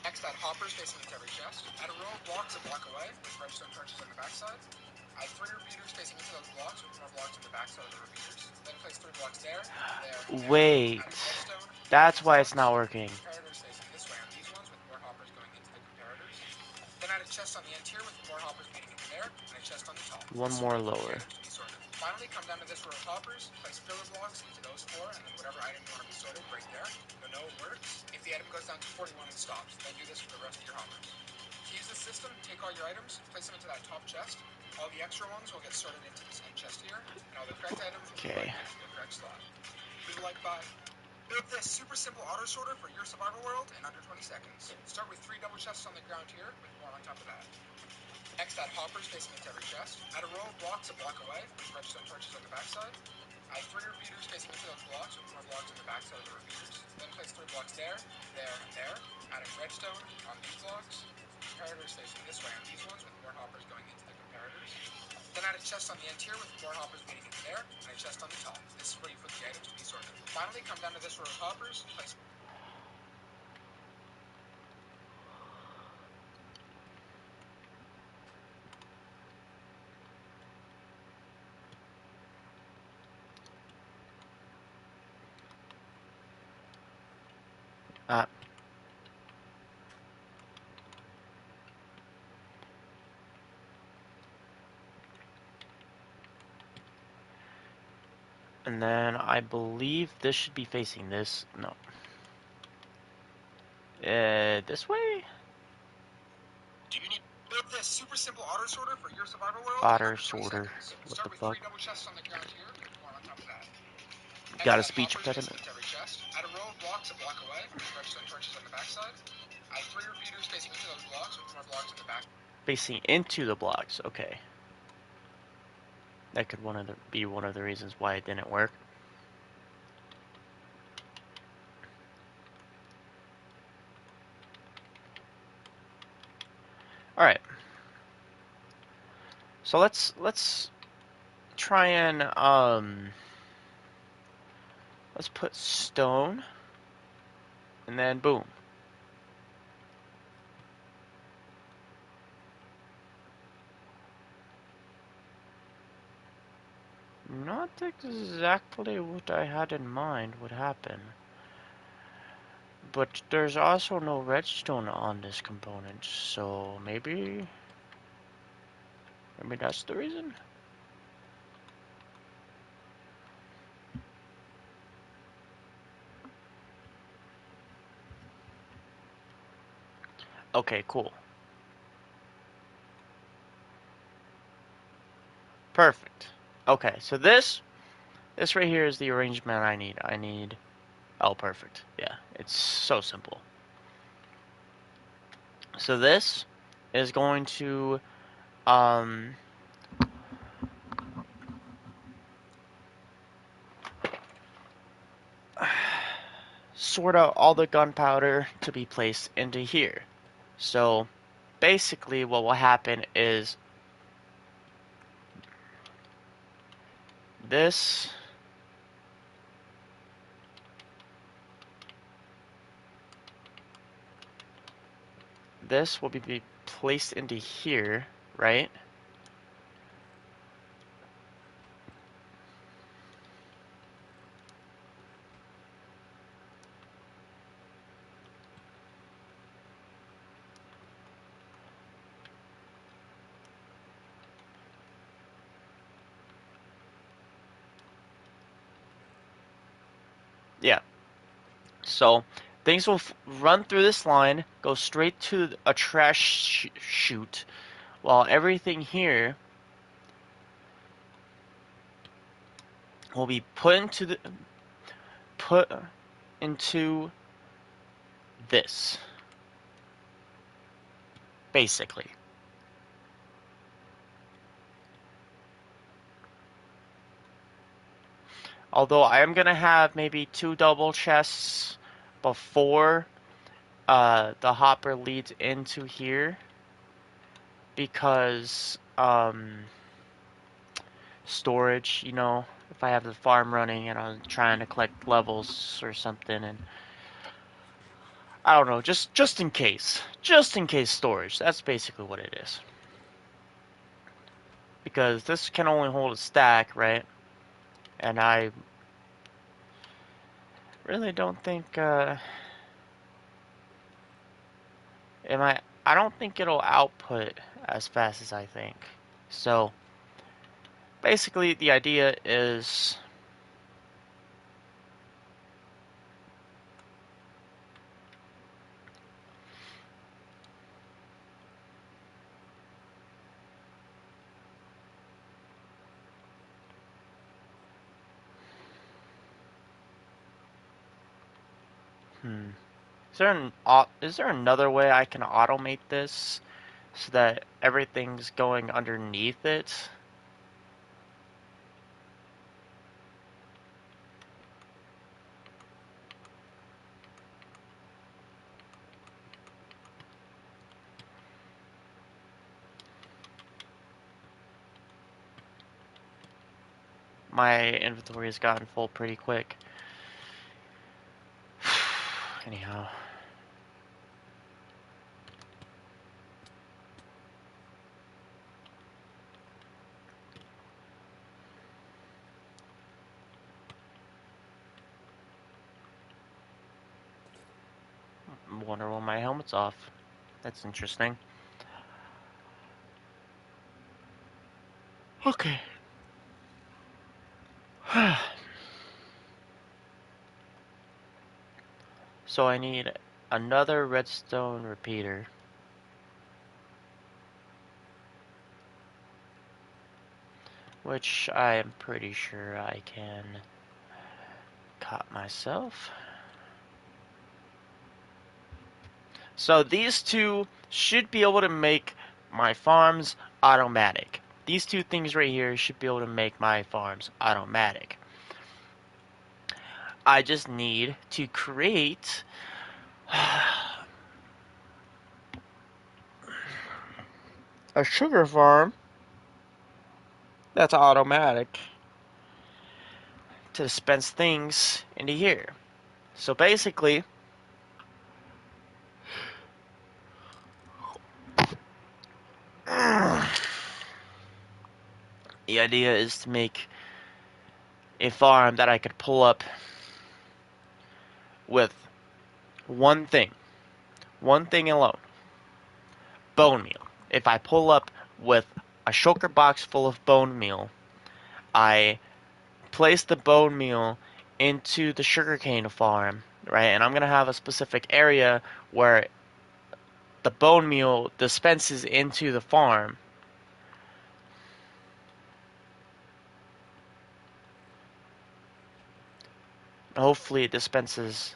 C: Next, add hoppers facing into every chest. Add a row of blocks a block away, with redstone torches on the backside. Add 3 repeaters facing into those blocks, with more blocks on the backside of the repeaters. Then place 3 blocks there, and there.
A: Wait.
C: Add redstone on
A: That's
C: these
A: why it's
C: blocks.
A: not working.
C: Comparators facing this way on these ones, with more hoppers going into the comparators. Then add a chest on the end here with more hoppers feeding into there, and a chest on the top.
A: One
C: This is
A: more
C: where you put the
A: lower.
C: items to be sorted. Finally, come down to this row of hoppers, place filler blocks into those 4, and then whatever item you want to be sorted right there. You'll know it works if the item goes down to 41 and stops. Then do this for the rest of your hoppers. To use this system, take all your items, place them into that top chest. All the extra ones will get sorted into this end chest here, and all the correct items will be put
A: Okay.
C: into the correct slot. Leave a like button. Build this super simple auto sorter for your survival world in under 20 seconds. Start with 3 double chests on the ground here, with more on top of that. Next, add hoppers facing into every chest. Add a row of blocks a block away, with redstone torches on the backside. Add 3 repeaters facing into those blocks, with more blocks on the backside of the repeaters. Then place 3 blocks there, and there. Adding redstone on these blocks. Comparators facing this way on these ones, with more hoppers going into the comparators. Then add a chest on the end here with more hoppers leading into there, and a chest on the top. This is where you put the items to be sorted. Finally, come down to this row of hoppers, place
A: Ah. And then I believe this should be facing this. No. This way?
B: do you need
C: build this super simple auto sorter for your survival world in
A: Otter
C: under 20
A: sorter.
C: seconds.
A: What
C: Start
A: the
C: with
A: fuck?
C: 3 double chests on the ground here, with more on top of that. Next,
A: Got a
C: add
A: speech
C: hoppers facing
A: impediment.
C: into every chest. Add a row of blocks a block away, with redstone torches on the backside. Add 3 repeaters facing into those blocks, with more blocks on the back.
A: Facing into the blocks. Okay. That could be one of the reasons why it didn't work. All right. So let's try and let's put stone and then boom. Not exactly what I had in mind would happen. But there's also no redstone on this component, so maybe that's the reason? Okay, cool. Perfect. Okay, so this right here is the arrangement I need. Oh, perfect. Yeah, it's so simple. So this is going to um sort out all the gunpowder to be placed into here. So basically what will happen is this will be placed into here, right? Yeah. So things will run through this line, go straight to a trash chute, while everything here will be put into this, basically. Although I am gonna have maybe 2 double chests before the hopper leads into here, because storage, you know, if I have the farm running and I'm trying to collect levels or something, and I don't know, just in case storage. That's basically what it is. Because this can only hold a stack, right? And I really don't think I don't think it'll output as fast as I think. So basically the idea is is there another way I can automate this so that everything's going underneath it? My inventory has gotten full pretty quick. Anyhow. Wonder why my helmet's off. That's interesting. Okay. So I need another redstone repeater. Which I am pretty sure I can cut myself. So these two should be able to make my farms automatic. These two things right here should be able to make my farms automatic. I just need to create a sugar farm that's automatic to dispense things into here. So basically, the idea is to make a farm that I could pull up with one thing alone: bone meal. If I pull up with a shulker box full of bone meal, I place the bone meal into the sugarcane farm, right? And I'm gonna have a specific area where the bone meal dispenses into the farm. Hopefully it dispenses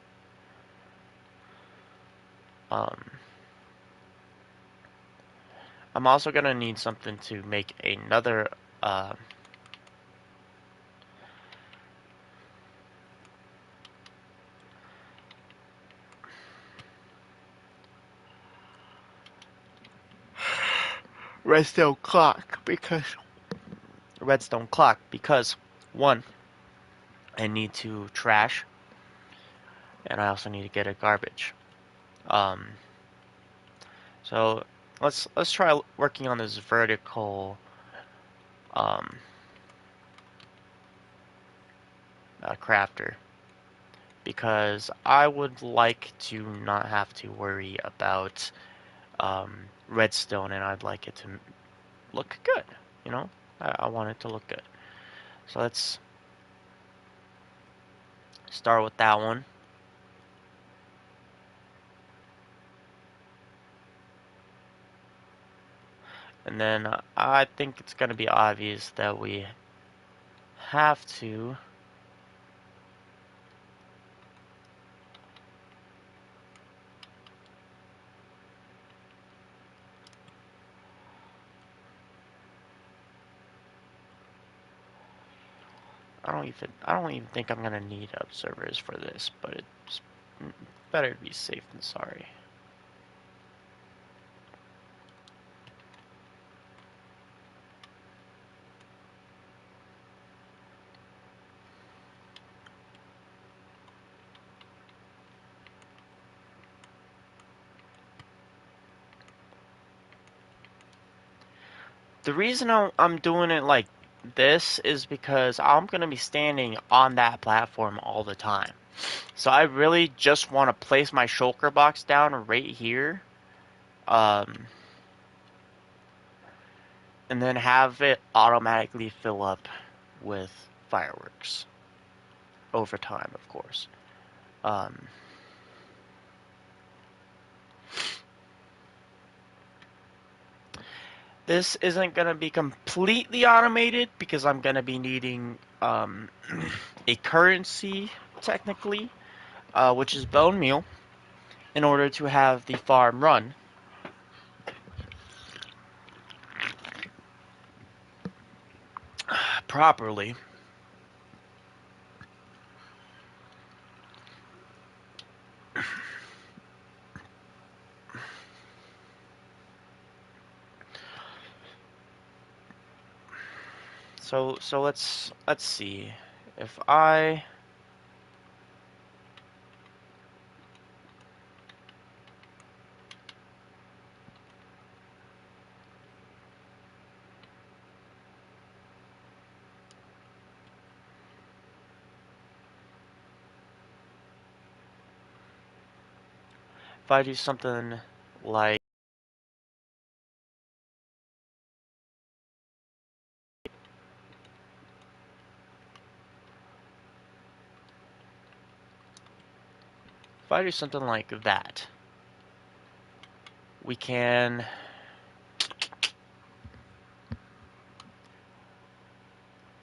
A: I'm also gonna need something to make another redstone clock because one, I need to trash, and I also need to get a garbage. Um, so let's try working on this vertical um, crafter, because I would like to not have to worry about redstone, and I'd like it to look good. You know, I want it to look good. So let's start with that one. And then I think it's going to be obvious that we have to I don't even think I'm gonna need observers for this, but it's better to be safe than sorry. The reason I'm doing it like this is because I'm gonna be standing on that platform all the time. So I really just want to place my shulker box down right here, um, and then have it automatically fill up with fireworks over time, of course. Um, this isn't going to be completely automated because I'm going to be needing a currency, technically, which is bone meal, in order to have the farm run properly. So let's see if I do something like that, we can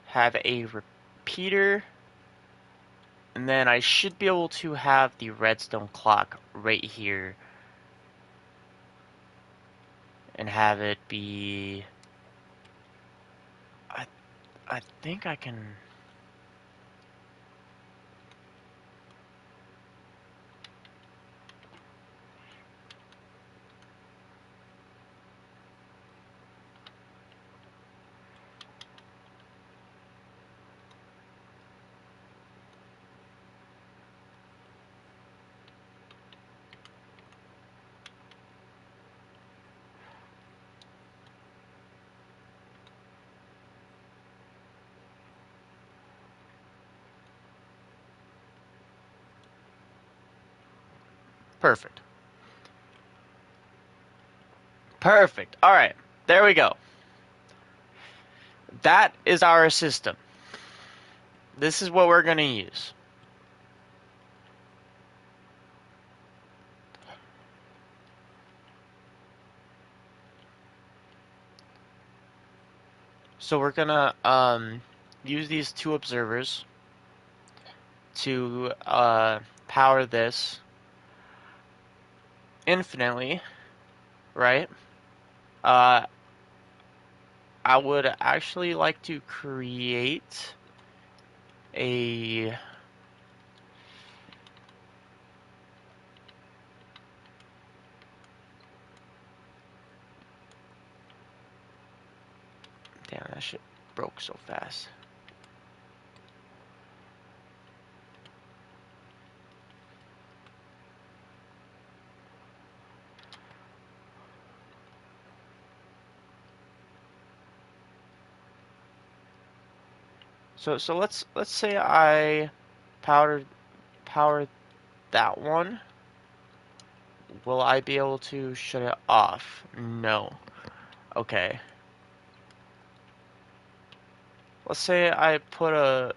A: have a repeater, and then I should be able to have the redstone clock right here and have it be I I think I can. Perfect. Perfect. All right. There we go. That is our system. This is what we're going to use. So we're going to use these two observers to power this infinitely, right? Uh, I would actually like to create a Damn, that shit broke so fast. So let's say I power that one. Will I be able to shut it off? No. Okay. Let's say I put a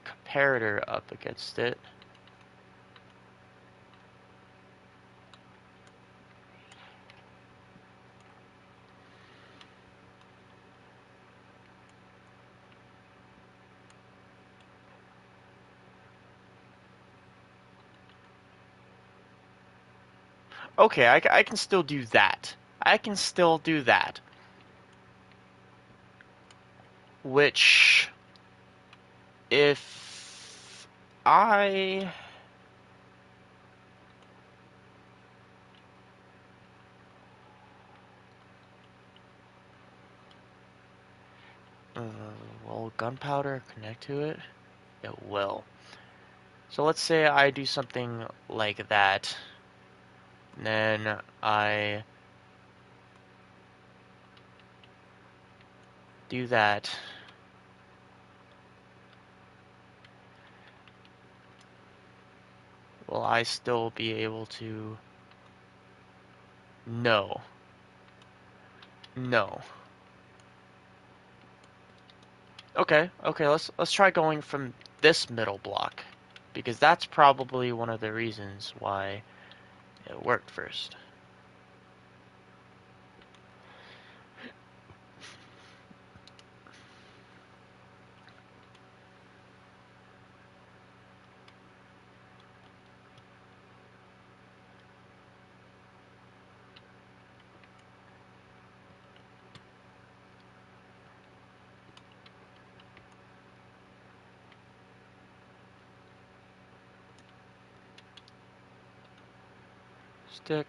A: comparator up against it. Okay, I can still do that. I can still do that. Which, if I... Uh, will gunpowder connect to it? It will. So let's say I do something like that. Then I do that. Will I still be able to... No. No. Okay, let's try going from this middle block. Because that's probably one of the reasons why it worked first. Stick.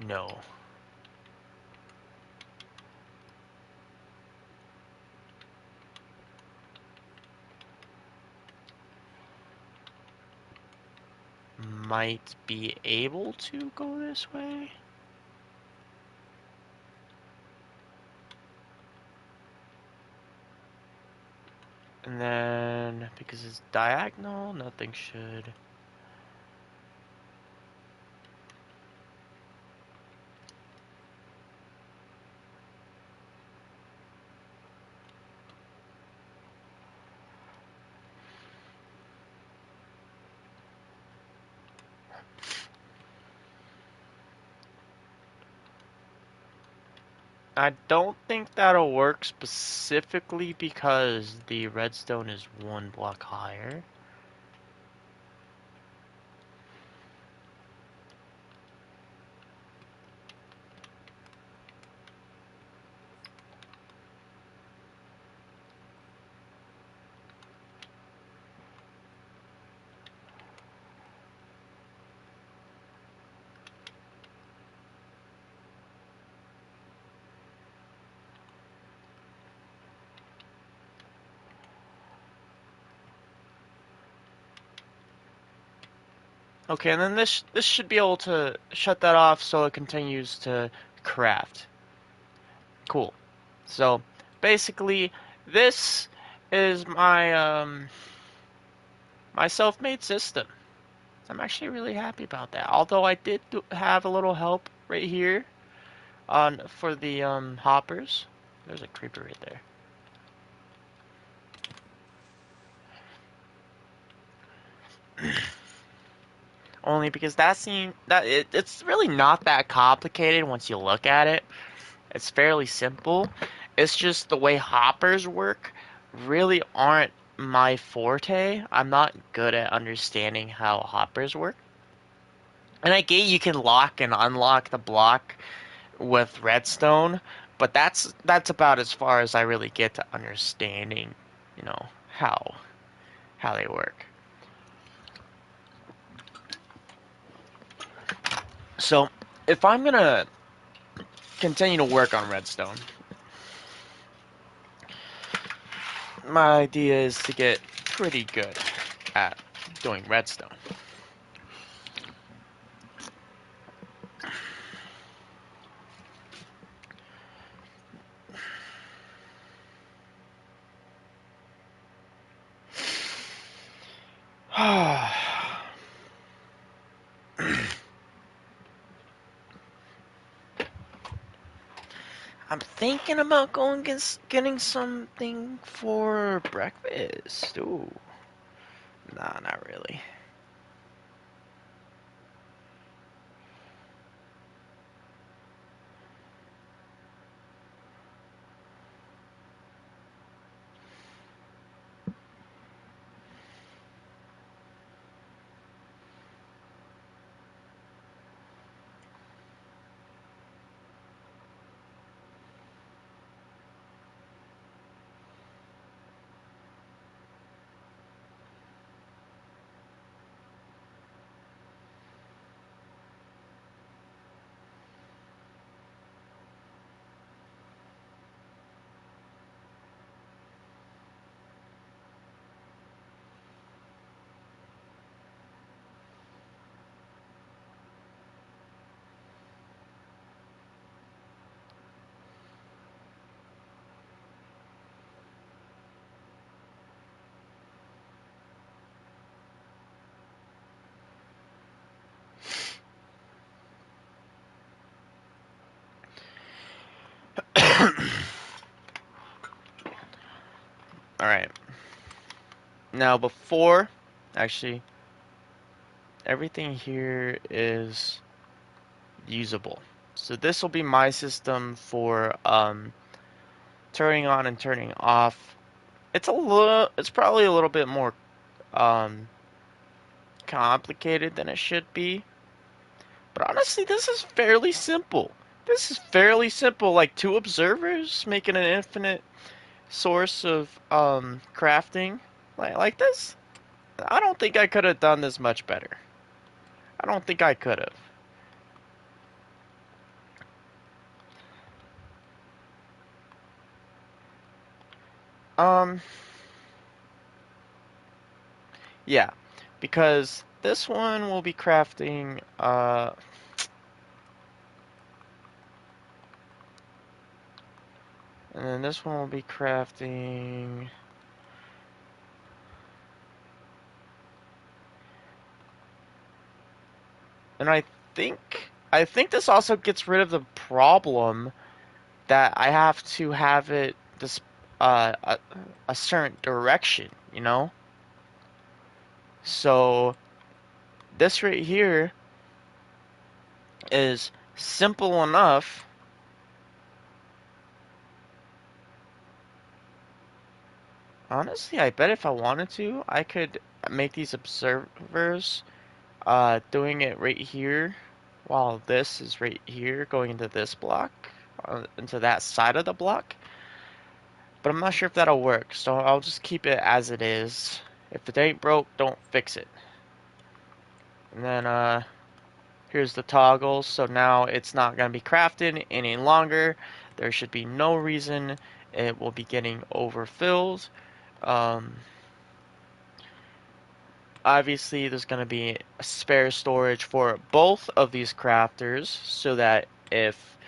A: No. Might be able to go this way. And then, because it's diagonal, nothing should... I don't think that'll work specifically because the redstone is one block higher. Okay, and then this should be able to shut that off so it continues to craft. Cool. So basically, this is my self-made system. I'm actually really happy about that. Although I did have a little help right here on for the hoppers. There's a creeper right there. Only because it's really not that complicated once you look at it. It's fairly simple. It's just the way hoppers work really aren't my forte. I'm not good at understanding how hoppers work. And I get you can lock and unlock the block with redstone, but that's about as far as I really get to understanding, you know, how they work. So, if I'm gonna continue to work on redstone, my idea is to get pretty good at doing redstone. I'm thinking about getting something for breakfast. Ooh, nah, not really. All right. Now, actually, everything here is usable. So this will be my system for turning on and turning off. It's probably a little bit more um, complicated than it should be. But honestly, this is fairly simple. This is fairly simple, like two observers making an infinite source of crafting like this. I don't think I could have done this much better. I don't think I could have. Um, yeah, because this one will be crafting, and then this one will be crafting, and I think this also gets rid of the problem that I have to have it this uh a, a certain direction, you know? So this right here is simple enough. Honestly, I bet if I wanted to, I could make these observers doing it right here while this is right here going into this block, into that side of the block. But I'm not sure if that'll work, so I'll just keep it as it is. If it ain't broke, don't fix it. And then here's the toggles, so now it's not going to be crafted any longer. There should be no reason it will be getting overfilled. Um, Obviously, there's going to be a spare storage for both of these crafters, so that if,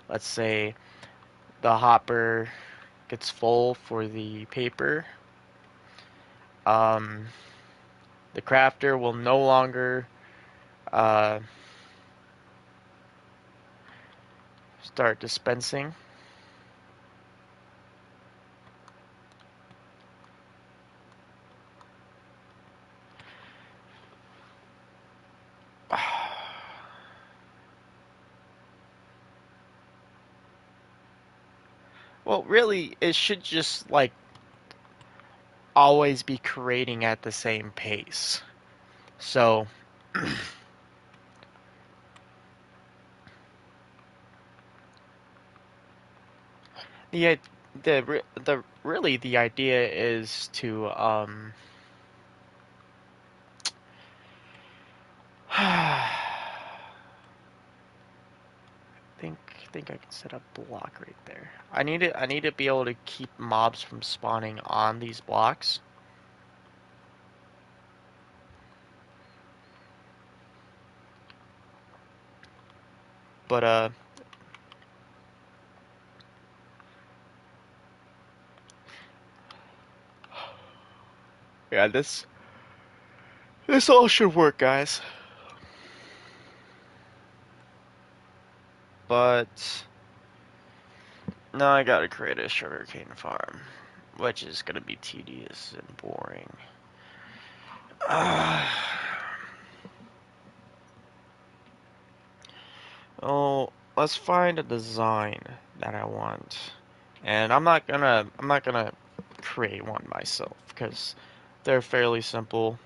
A: let's say, the hopper gets full for the paper, um, the crafter will no longer uh, start dispensing. Well, really, it should just like always be creating at the same pace. So the the really the idea is to think I can set a block right there. I need to be able to keep mobs from spawning on these blocks. But yeah, this all should work, guys. But now I gotta create a sugarcane farm, which is gonna be tedious and boring. Oh, let's find a design that I want. And I'm not gonna create one myself because they're fairly simple.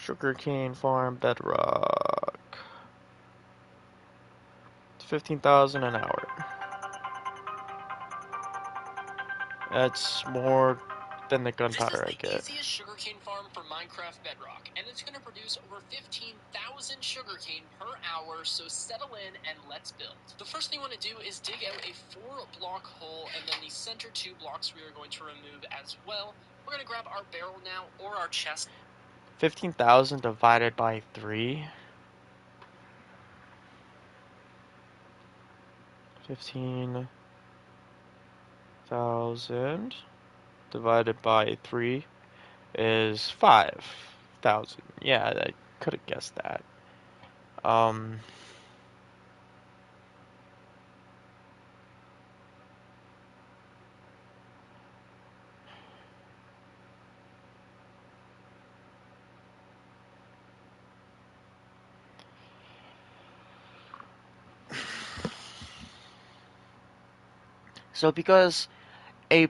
A: Sugarcane farm bedrock. 15,000 an hour. That's more than the gunpowder I get.
D: This is the easiest sugarcane farm for Minecraft Bedrock, and it's going to produce over 15,000 sugarcane per hour, so settle in and let's build. The first thing you want to do is dig out a 4-block hole, and then the center 2 blocks we are going to remove as well. We're going to grab our barrel now, or our chest.
A: 15,000 divided by 3. 15,000 divided by 3 is 5,000. Yeah, I could have guessed that. So because a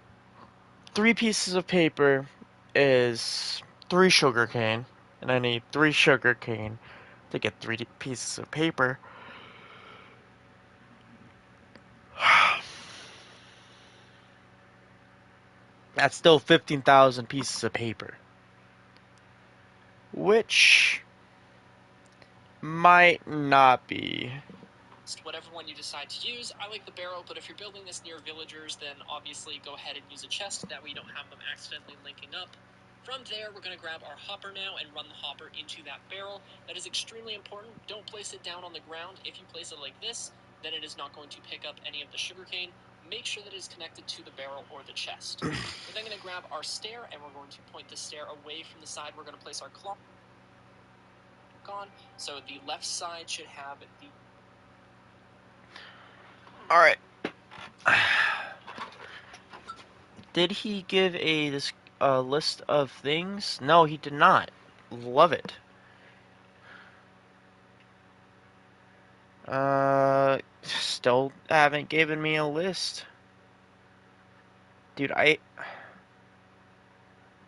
A: 3 pieces of paper is 3 sugarcane, and I need 3 sugarcane to get 3 pieces of paper. That's still 15,000 pieces of paper. Which might not be.
D: Whatever one you decide to use. I like the barrel, but if you're building this near villagers, then obviously go ahead and use a chest. That way you don't have them accidentally linking up. From there, we're going to grab our hopper now and run the hopper into that barrel. That is extremely important. Don't place it down on the ground. If you place it like this, then it is not going to pick up any of the sugarcane. Make sure that it is connected to the barrel or the chest. We're then going to grab our stair, and we're going to point the stair away from the side. We're going to place our clock on. So the left side should have the...
A: Alright. Did he give a list of things? No, he did not. Love it. Still haven't given me a list. Dude,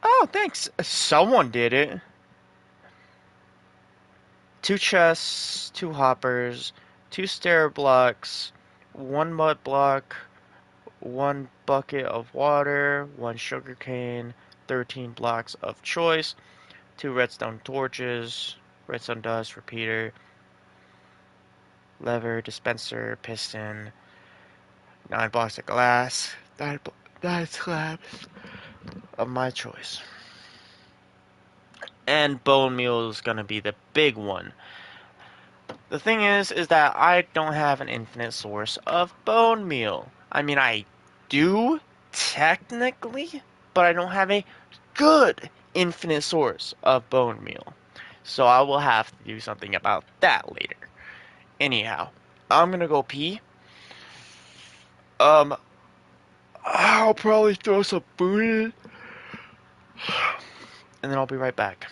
A: Oh, thanks. Someone did it. 2 chests, 2 hoppers, 2 stair blocks, 1 mud block, 1 bucket of water, 1 sugarcane, 13 blocks of choice, 2 redstone torches, redstone dust, repeater, lever, dispenser, piston, 9 blocks of glass, 9 slabs of my choice. And bone meal is gonna be the big one. The thing is that I don't have an infinite source of bone meal. I mean, I do, technically, but I don't have a good infinite source of bone meal. So I will have to do something about that later. Anyhow, I'm gonna go pee. I'll probably throw some food in, and then I'll be right back.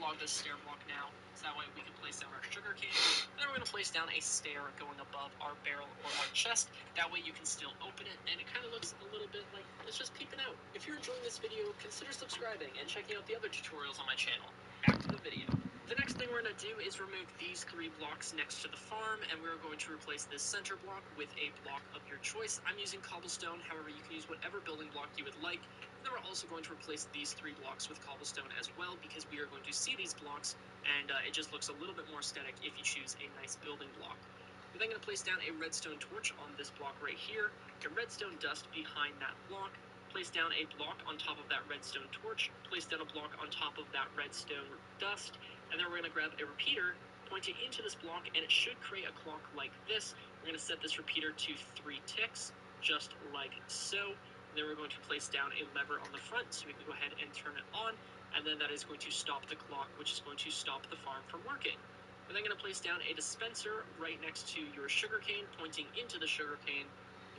D: clog this stair block now, so that way we can place down our sugar cane. And then we're going to place down a stair going above our barrel or our chest. That way you can still open it, and it kind of looks a little bit like it's just peeping out. If you're enjoying this video, consider subscribing and checking out the other tutorials on my channel. Back to the video. The next thing we're going to do is remove these 3 blocks next to the farm, and we're going to replace this center block with a block of your choice. I'm using cobblestone, however you can use whatever building block you would like. And then we're also going to replace these 3 blocks with cobblestone as well, because we are going to see these blocks, and it just looks a little bit more aesthetic if you choose a nice building block. We're then going to place down a redstone torch on this block right here, get redstone dust behind that block, place down a block on top of that redstone torch, place down a block on top of that redstone dust, and then we're going to grab a repeater, point it into this block, and it should create a clock like this. We're going to set this repeater to 3 ticks, just like so. And then we're going to place down a lever on the front so we can go ahead and turn it on, and then that is going to stop the clock, which is going to stop the farm from working. We're then going to place down a dispenser right next to your sugarcane, pointing into the sugarcane.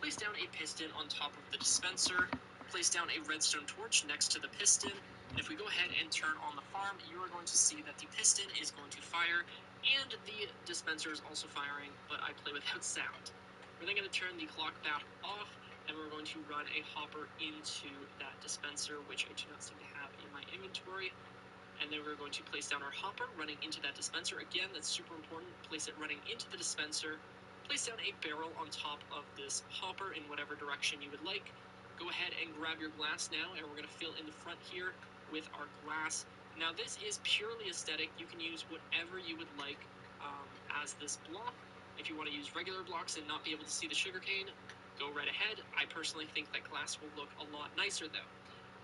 D: Place down a piston on top of the dispenser. Place down a redstone torch next to the piston. And if we go ahead and turn on the farm, you are going to see that the piston is going to fire, and the dispenser is also firing, but I play without sound. We're then going to turn the clock back off, and we're going to run a hopper into that dispenser, which I do not seem to have in my inventory. And then we're going to place down our hopper running into that dispenser. Again, that's super important. Place it running into the dispenser. Place down a barrel on top of this hopper in whatever direction you would like. Go ahead and grab your glass now, and we're going to fill in the front here with our glass. Now, this is purely aesthetic. You can use whatever you would like as this block. If you want to use regular blocks and not be able to see the sugarcane, go right ahead. I personally think that glass will look a lot nicer, though.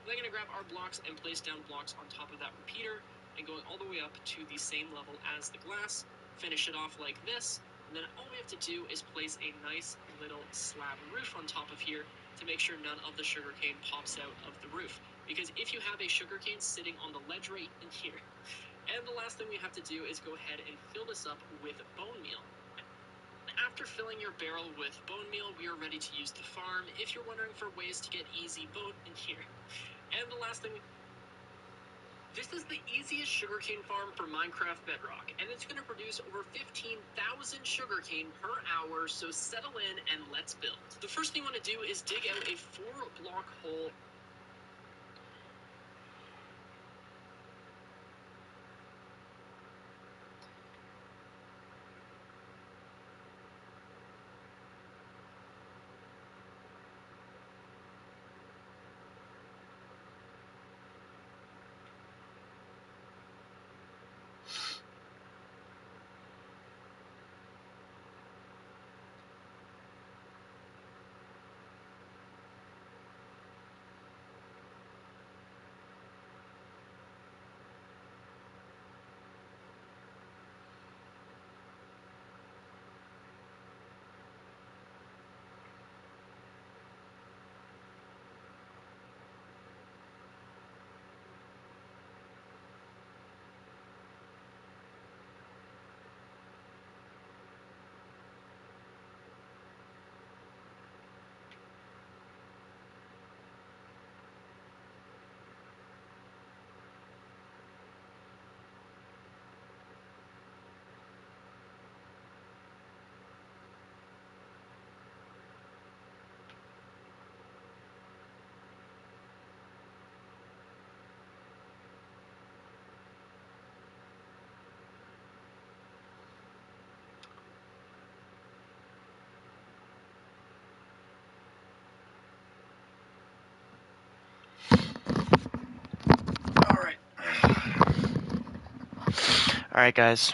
D: We're going to grab our blocks and place down blocks on top of that repeater, and going all the way up to the same level as the glass. Finish it off like this, and then all we have to do is place a nice little slab roof on top of here to make sure none of the sugarcane pops out of the roof. Because if you have a sugarcane sitting on the ledge right in here, and the last thing we have to do is go ahead and fill this up with bone meal. After filling your barrel with bone meal, we are ready to use the farm. If you're wondering for ways to get easy bone in here, and the last thing, this is the easiest sugarcane farm for Minecraft Bedrock, and it's going to produce over 15,000 sugarcane per hour, so settle in and let's build. The first thing you want to do is dig out a 4-block hole.
A: Alright, guys.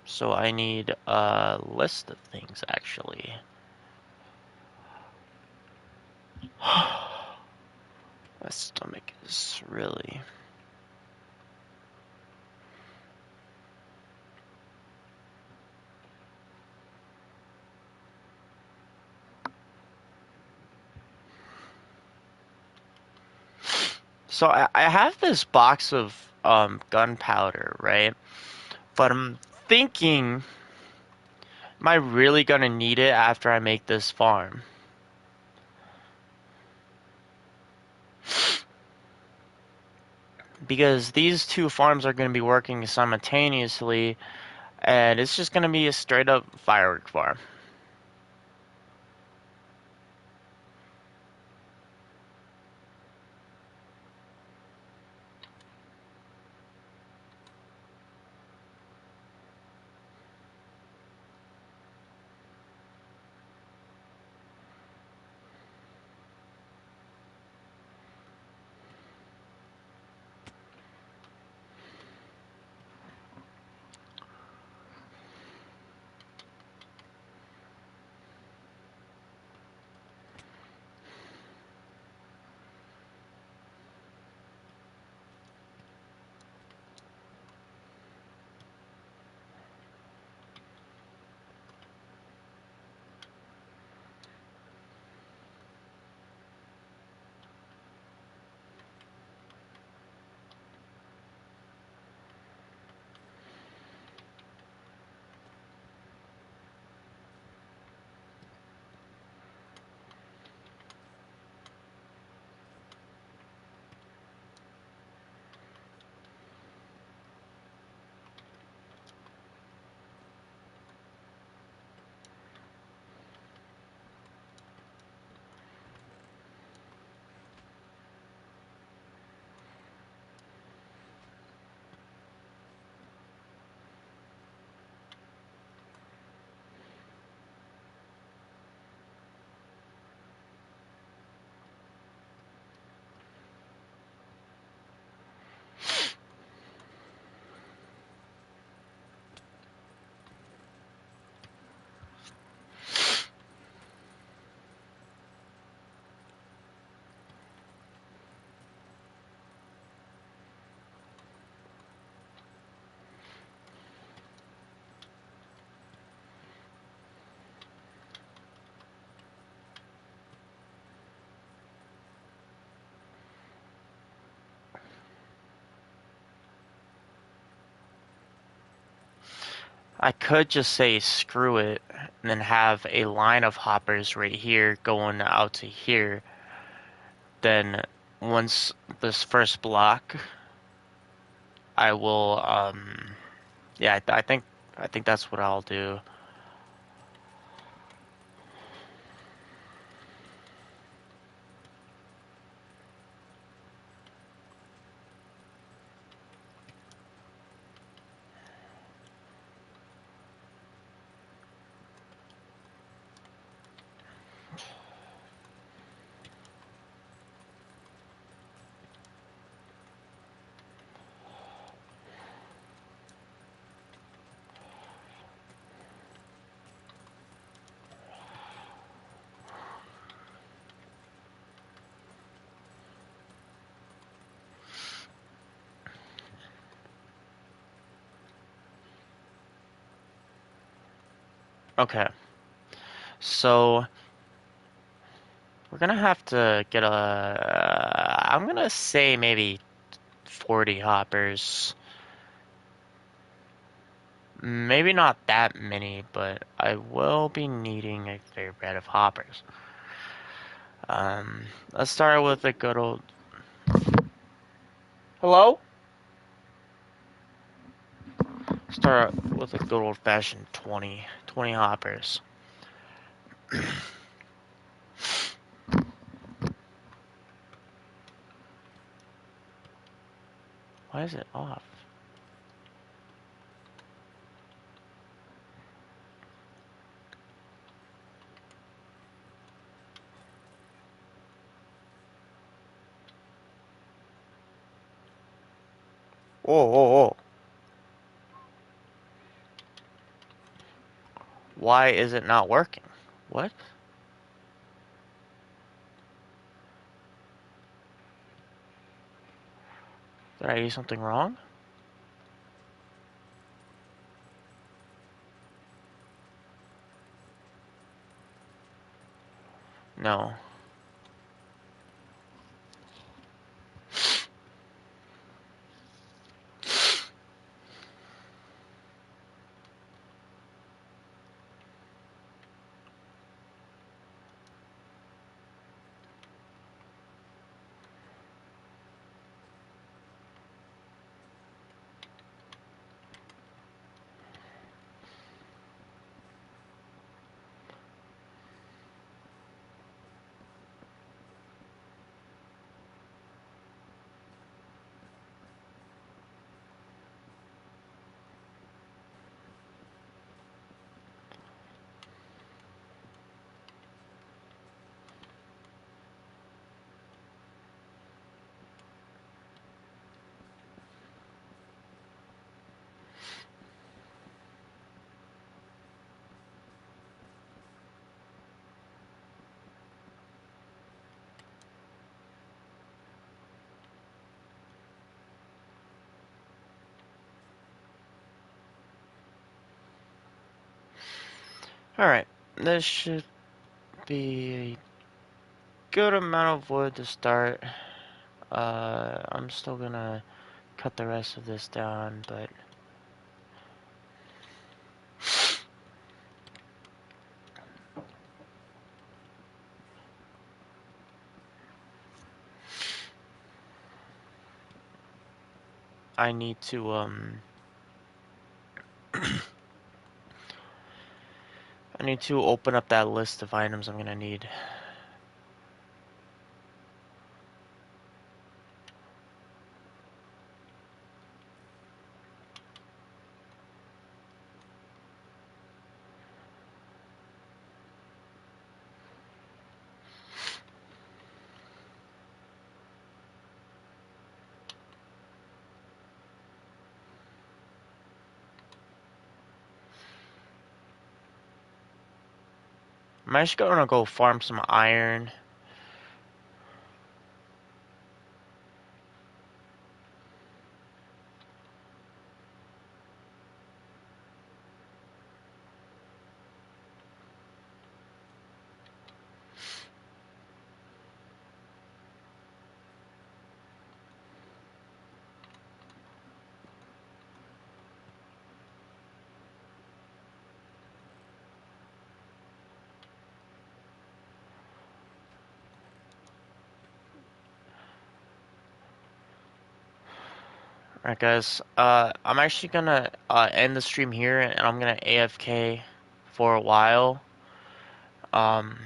A: So I need a list of things, actually. My stomach is really... So I have this box of gunpowder, right? But I'm thinking, am I really gonna need it after I make this farm? Because these two farms are gonna be working simultaneously, and it's just gonna be a straight up firework farm. I could just say screw it and then have a line of hoppers right here going out to here. Then once this first block, I will yeah, I think that's what I'll do. Okay. So we're gonna have to get I'm gonna say maybe 40 hoppers. Maybe not that many, but I will be needing a fair bit of hoppers. Let's start with a good old... Hello? Start with a good old fashioned 20 hoppers. Why is it off? Whoa, whoa, whoa. Why is it not working? What? Did I do something wrong? No. Alright, this should be a good amount of wood to start. I'm still gonna cut the rest of this down, but I need to I need to open up that list of items I'm gonna need. I'm actually gonna go farm some iron. Alright guys, I'm actually gonna end the stream here and I'm gonna AFK for a while. Um,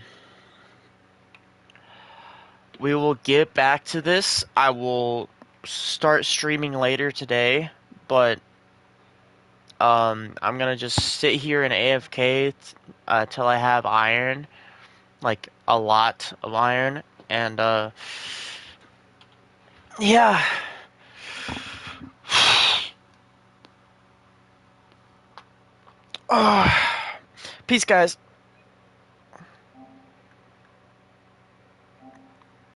A: we will get back to this. I will start streaming later today, but I'm gonna just sit here and AFK till I have iron, like a lot of iron, and yeah. Peace, guys.